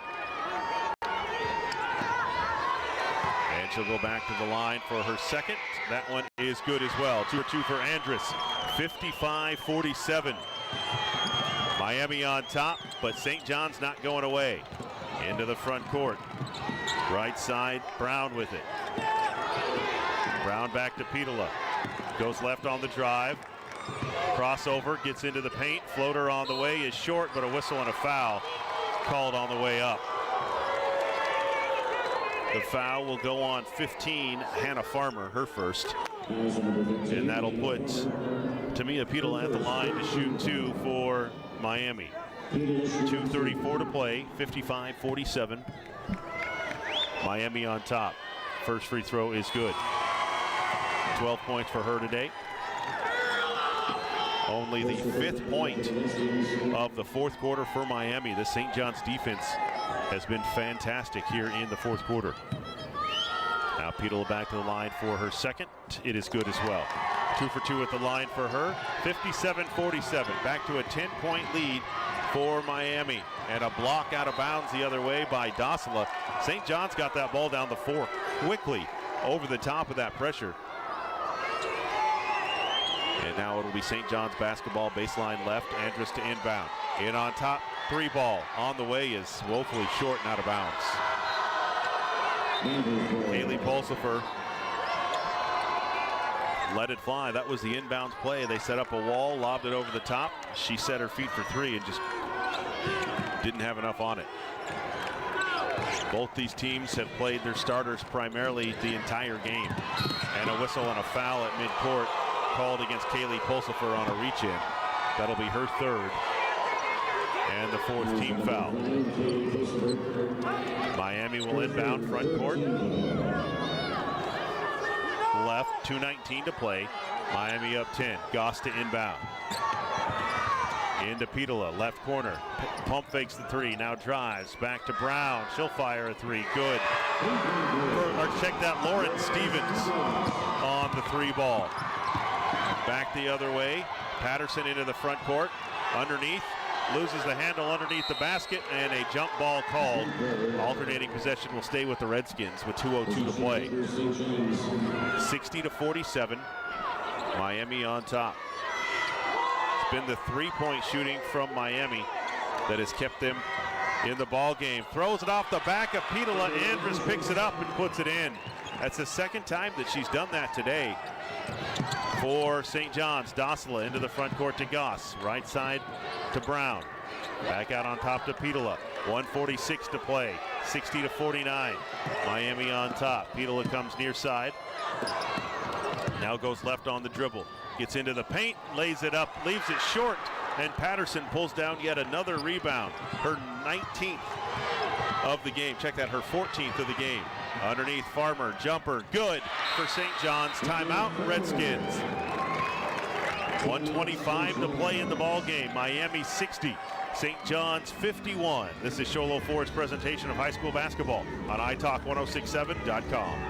And she'll go back to the line for her second. That one is good as well. 2 for 2 for Andrus. 55-47. Miami on top, but St. John's not going away. Into the front court. Right side, Brown with it. Brown back to Petola. Goes left on the drive. Crossover, gets into the paint. Floater on the way is short, but a whistle and a foul called on the way up. The foul will go on 15, Hannah Farmer, her first. And that'll put Tamia Petola at the line to shoot two for Miami. 2:34 to play, 55-47. Miami on top. First free throw is good. 12 points for her today. Only the 5th point of the 4th quarter for Miami. The St. John's defense has been fantastic here in the 4th quarter. Now Petola back to the line for her second. It is good as well. 2 for 2 at the line for her. 57-47. Back to a 10-point lead for Miami. And a block out of bounds the other way by Dosla. St. John's got that ball down the 4 quickly over the top of that pressure. And now it'll be St. John's basketball, baseline left, Andrus to inbound. In on top, 3-ball on the way is woefully short and out of bounds. Kaylee Pulsifer let it fly. That was the inbounds play. They set up a wall, lobbed it over the top. She set her feet for 3 and just didn't have enough on it. Both these teams have played their starters primarily the entire game. And a whistle and a foul at midcourt called against Kaylee Pulsifer on a reach-in. That'll be her third. And the 4th team foul. Miami will inbound front court. Left, 2:19 to play. Miami up 10. Goss to inbound. Into Petola, left corner. Pump fakes the 3, now drives. Back to Brown. She'll fire a 3. Good. Or check that, Lauren Stevens on the 3-ball. Back the other way. Patterson into the front court. Underneath. Loses the handle underneath the basket, and a jump ball called. Alternating possession will stay with the Redskins with 2:02 to play. 60-47. Miami on top. It's been the three-point shooting from Miami that has kept them in the ball game. Throws it off the back of Petola. Andrus picks it up and puts it in. That's the second time that she's done that today for St. John's. Dossela into the front court to Goss. Right side to Brown. Back out on top to Petola. 1:46 to play. 60-49. Miami on top. Petola comes near side. Now goes left on the dribble. Gets into the paint, lays it up, leaves it short, and Patterson pulls down yet another rebound. Her 19th of the game. Check that, her 14th of the game. Underneath Farmer, jumper, good for St. John's. Timeout, Redskins. 1:25 to play in the ball game. Miami 60, St. John's 51. This is Sholo Ford's presentation of high school basketball on italk1067.com.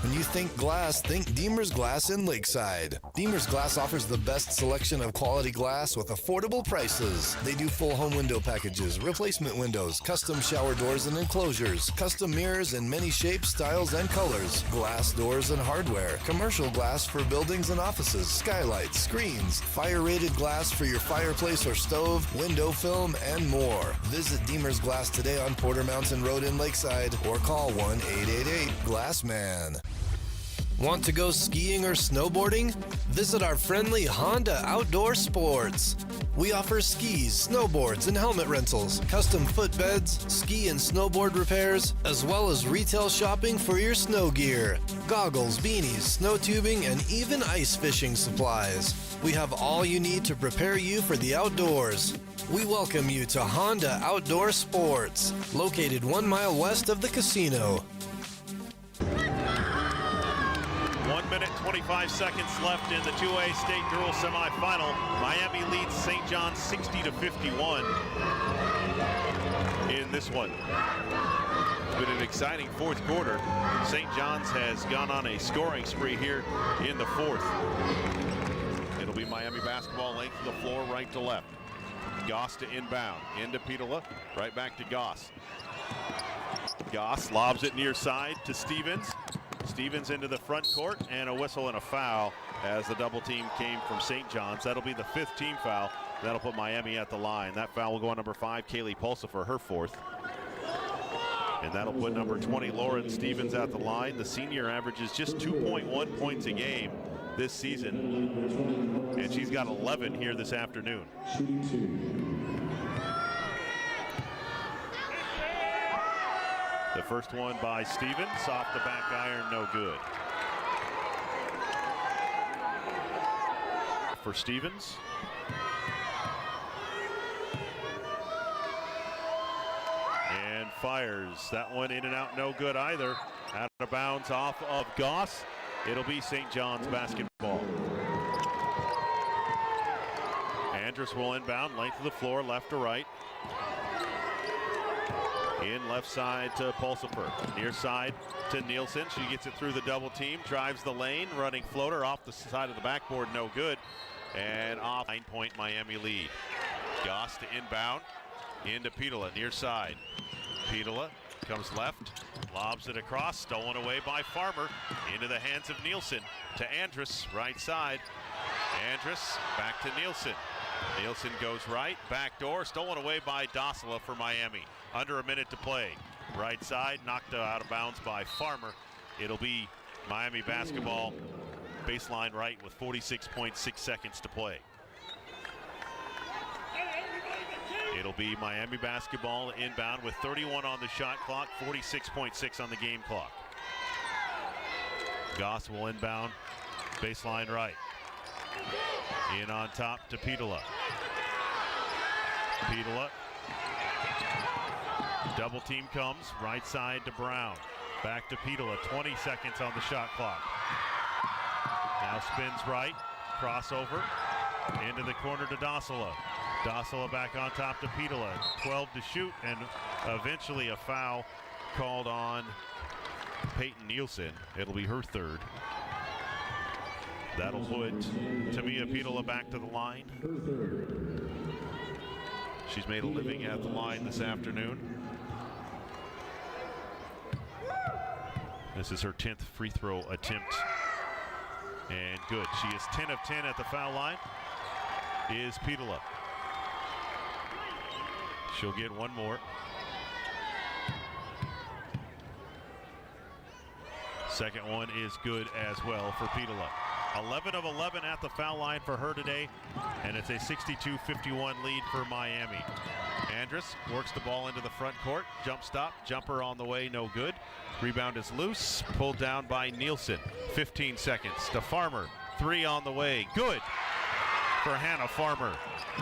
When you think glass, think Deemer's Glass in Lakeside. Deemer's Glass offers the best selection of quality glass with affordable prices. They do full home window packages, replacement windows, custom shower doors and enclosures, custom mirrors in many shapes, styles, and colors, glass doors and hardware, commercial glass for buildings and offices, skylights, screens, fire-rated glass for your fireplace or stove, window film, and more. Visit Deemer's Glass today on Porter Mountain Road in Lakeside or call 1-888-GLASSMAN. Want to go skiing or snowboarding? Visit our friendly Honda Outdoor Sports. We offer skis, snowboards, and helmet rentals, custom footbeds, ski and snowboard repairs, as well as retail shopping for your snow gear, goggles, beanies, snow tubing, and even ice fishing supplies. We have all you need to prepare you for the outdoors. We welcome you to Honda Outdoor Sports, located 1 mile west of the casino. 1 minute, 25 seconds left in the 2A state girls semifinal. Miami leads St. John's 60-51 in this one. It's been an exciting fourth quarter. St. John's has gone on a scoring spree here in the fourth. It'll be Miami basketball, length of the floor, right to left. Goss to inbound, into Petola, right back to Goss. Goss lobs it near side to Stevens. Stevens into the front court, and a whistle and a foul as the double team came from St. John's. That'll be the 5th team foul. That'll put Miami at the line. That foul will go on number 5, Kaylee Pulsifer, her 4th. And that'll put number 20, Lauren Stevens, at the line. The senior averages just 2.1 points a game this season, and she's got 11 here this afternoon. The first one by Stevens, off the back iron, no good. For Stevens. And fires. That one in and out, no good either. Out of bounds off of Goss. It'll be St. John's basketball. Andrus will inbound, length of the floor, left to right. In left side to Pulsifer. Near side to Nielsen. She gets it through the double team, drives the lane, running floater off the side of the backboard, no good. And off, 9-point Miami lead. Goss to inbound, into Petola, near side. Petola comes left, lobs it across, stolen away by Farmer, into the hands of Nielsen to Andrus, right side. Andrus back to Nielsen. Nielsen goes right, back door, stolen away by Dossela for Miami. Under a minute to play. Right side, knocked out of bounds by Farmer. It'll be Miami basketball, baseline right with 46.6 seconds to play. It'll be Miami basketball inbound with 31 on the shot clock, 46.6 on the game clock. Goss will inbound, baseline right. In on top to Petola. Petola. Double team comes, right side to Brown. Back to Petola, 20 seconds on the shot clock. Now spins right, crossover, into the corner to Dossela. Dossela back on top to Petola, 12 to shoot, and eventually a foul called on Peyton Nielsen. It'll be her 3rd. That'll put Tamia Petola back to the line. She's made a living at the line this afternoon. This is her 10th free throw attempt And good. She is 10 of 10 at the foul line, is Petola. She'll get one more. Second one is good as well for Petola. 11 of 11 at the foul line for her today, and it's a 62-51 lead for Miami. Andrus works the ball into the front court. Jump stop, jumper on the way, no good. Rebound is loose, pulled down by Nielsen. 15 seconds to Farmer. 3 on the way, good for Hannah Farmer.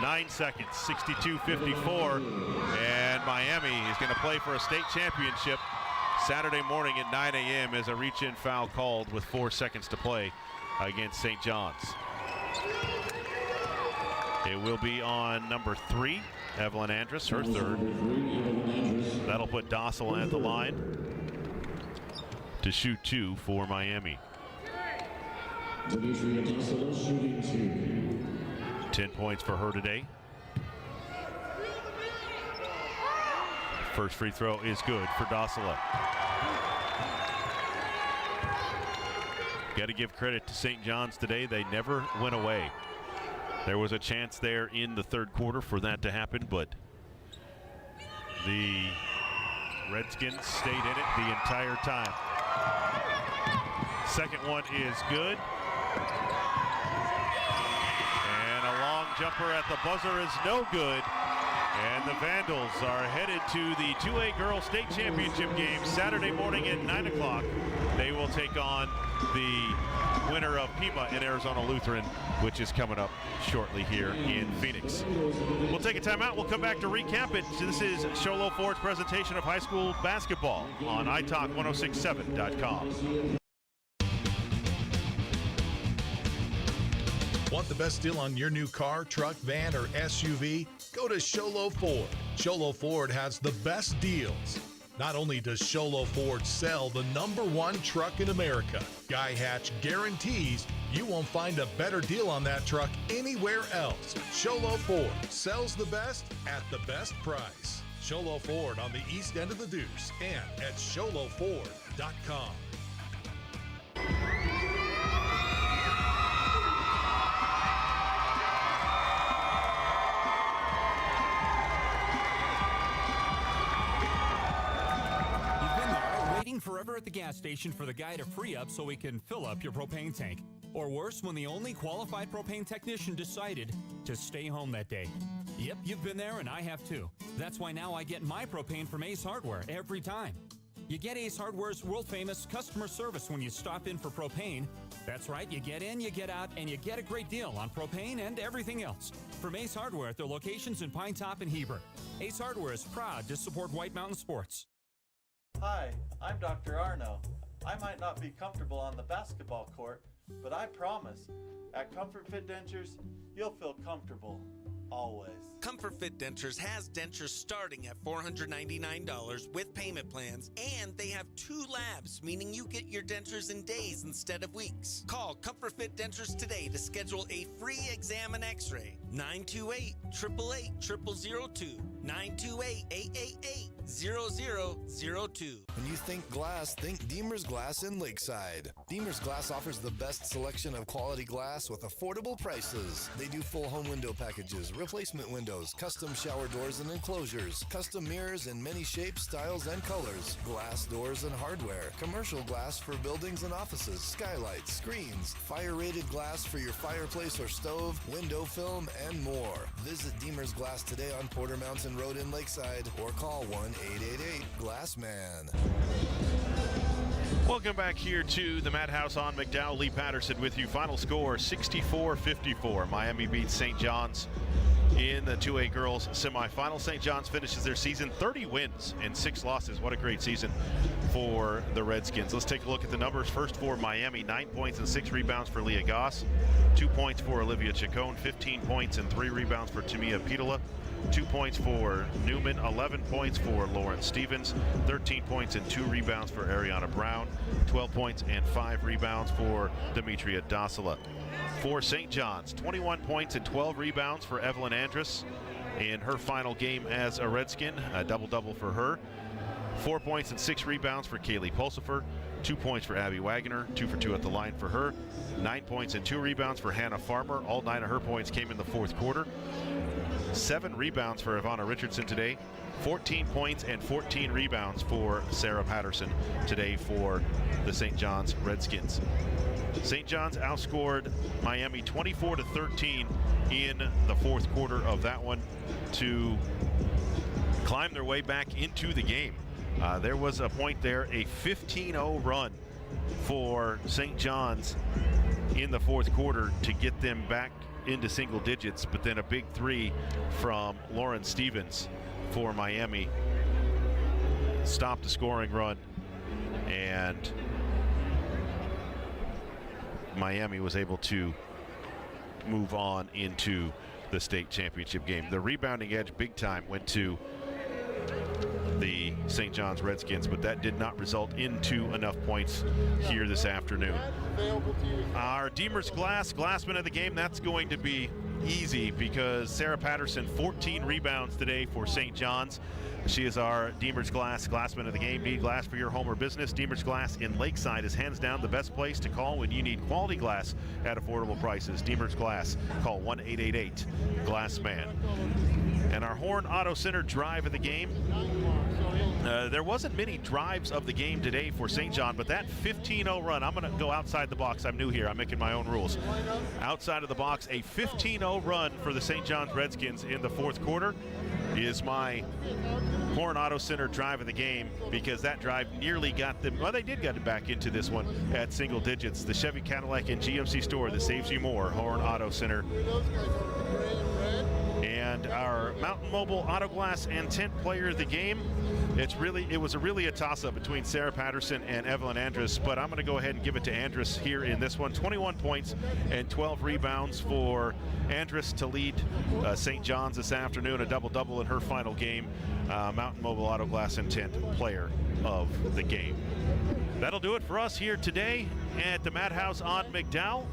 9 seconds, 62-54, and Miami is going to play for a state championship Saturday morning at 9 a.m. as a reach-in foul called with 4 seconds to play against St. John's. It will be on number 3, Evelyn Andrus, her third. That'll put Dossel at the line to shoot 2 for Miami. 10 points for her today. First free throw is good for Dossela. Got to give credit to St. John's today. They never went away. There was a chance there in the third quarter for that to happen, but the Redskins stayed in it the entire time. Second one is good. And a long jumper at the buzzer is no good. And the Vandals are headed to the 2A Girls State Championship game Saturday morning at 9 o'clock. They will take on the winner of Pima and Arizona Lutheran, which is coming up shortly here in Phoenix. We'll take a timeout. We'll come back to recap it. This is Sholo Ford's presentation of high school basketball on italk1067.com. Want the best deal on your new car, truck, van, or SUV? Go to Sholo Ford. Sholo Ford has the best deals. Not only does Sholo Ford sell the #1 truck in America, Guy Hatch guarantees you won't find a better deal on that truck anywhere else. Sholo Ford sells the best at the best price. Sholo Ford on the east end of the Deuce and at sholoford.com. Forever at the gas station for the guy to free up so he can fill up your propane tank. Or worse, when the only qualified propane technician decided to stay home that day. Yep, you've been there and I have too. That's why now I get my propane from Ace Hardware every time. You get Ace Hardware's world-famous customer service when you stop in for propane. That's right, you get in, you get out, and you get a great deal on propane and everything else. From Ace Hardware at their locations in Pine Top and Heber. Ace Hardware is proud to support White Mountain Sports. Hi, I'm Dr. Arno. I might not be comfortable on the basketball court, but I promise, at Comfort Fit Dentures, you'll feel comfortable, always. Comfort Fit Dentures has dentures starting at $499 with payment plans, and they have 2 labs, meaning you get your dentures in days instead of weeks. Call Comfort Fit Dentures today to schedule a free exam and x-ray. 928-888-0002. 928-888-0002. When you think glass, think Deemer's Glass in Lakeside. Deemer's Glass offers the best selection of quality glass with affordable prices. They do full home window packages, replacement windows, custom shower doors and enclosures, custom mirrors in many shapes, styles, and colors, glass doors and hardware, commercial glass for buildings and offices, skylights, screens, fire-rated glass for your fireplace or stove, window film, and more. Visit Deemer's Glass today on Porter Mountain Road in Lakeside or call 1-888-GLASSMAN. Welcome back here to the Madhouse on McDowell. Lee Patterson with you. Final score 64-54. Miami beats St. John's in the 2A girls semifinal. St. John's finishes their season 30 wins and 6 losses. What a great season for the Redskins. Let's take a look at the numbers. First for Miami, 9 points and 6 rebounds for Leah Goss, 2 points for Olivia Chacon, 15 points and 3 rebounds for Tamia Petola, 2 points for Newman, 11 points for Lauren Stevens, 13 points and 2 rebounds for Ariana Brown, 12 points and 5 rebounds for Demetria Dossela. For St. John's, 21 points and 12 rebounds for Evelyn Andrus in her final game as a Redskin, a double-double for her. 4 points and 6 rebounds for Kaylee Pulsifer, 2 points for Abby Wagner, 2 for 2 at the line for her. 9 points and 2 rebounds for Hannah Farmer. All 9 of her points came in the fourth quarter. 7 rebounds for Ivana Richardson today. 14 points and 14 rebounds for Sarah Patterson today for the St. John's Redskins. St. John's outscored Miami 24-13 in the fourth quarter of that one to climb their way back into the game. There was a point there, a 15-0 run for St. John's in the fourth quarter to get them back into single digits, but then a big three from Lauren Stevens for Miami stopped the scoring run, and Miami was able to move on into the state championship game. The rebounding edge big time went to the St. John's Redskins, but that did not result into enough points here this afternoon. Our Demers Glassman of the game, that's going to be easy because Sarah Patterson, 14 rebounds today for St. John's. She is our Demers Glassman of the game. Need glass for your home or business? Demers Glass in Lakeside is hands down the best place to call when you need quality glass at affordable prices. Demers Glass, call 1-888-GLASSMAN. And our Horn Auto Center drive of the game. There wasn't many drives of the game today for St. John, but that 15-0 run, I'm going to go outside the box. I'm new here. I'm making my own rules. Outside of the box, a 15-0 run for the St. John's Redskins in the fourth quarter is my Horn Auto Center drive of the game, because that drive nearly got them, well, they did get it back into this one at single digits. The Chevy, Cadillac, and GMC store that saves you more, Horn Auto Center. And our Mountain Mobile Auto Glass and Tint player of the game, it was really a toss-up between Sarah Patterson and Evelyn Andrus, but I'm going to go ahead and give it to Andrus here in this one. 21 points and 12 rebounds for Andrus to lead St. John's this afternoon, a double-double in her final game. Mountain Mobile Auto Glass and Tint player of the game. That'll do it for us here today at the Madhouse on McDowell.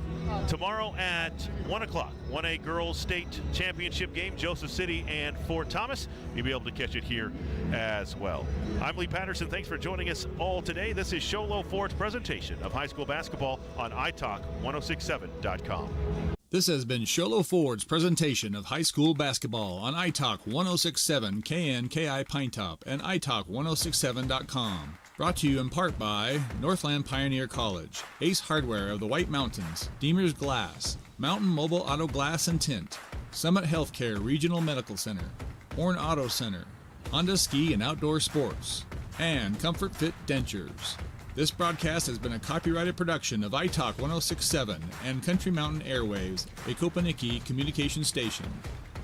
Tomorrow at 1 o'clock, 1A Girls State Championship game, Joseph City and Fort Thomas. You'll be able to catch it here as well. I'm Lee Patterson. Thanks for joining us all today. This is Sholo Ford's presentation of high school basketball on italk1067.com. This has been Sholo Ford's presentation of high school basketball on iTalk 1067 KNKI Pinetop and italk1067.com. Brought to you in part by Northland Pioneer College, Ace Hardware of the White Mountains, Demers Glass, Mountain Mobile Auto Glass and Tint, Summit Healthcare Regional Medical Center, Horn Auto Center, Honda Ski and Outdoor Sports, and Comfort Fit Dentures. This broadcast has been a copyrighted production of iTalk 1067 and Country Mountain Airwaves, a Kopaniki communication station.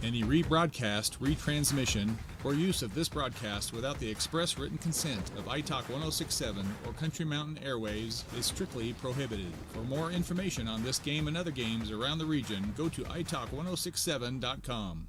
Any rebroadcast, retransmission, or use of this broadcast without the express written consent of iTalk 1067 or Country Mountain Airwaves is strictly prohibited. For more information on this game and other games around the region, go to italk1067.com.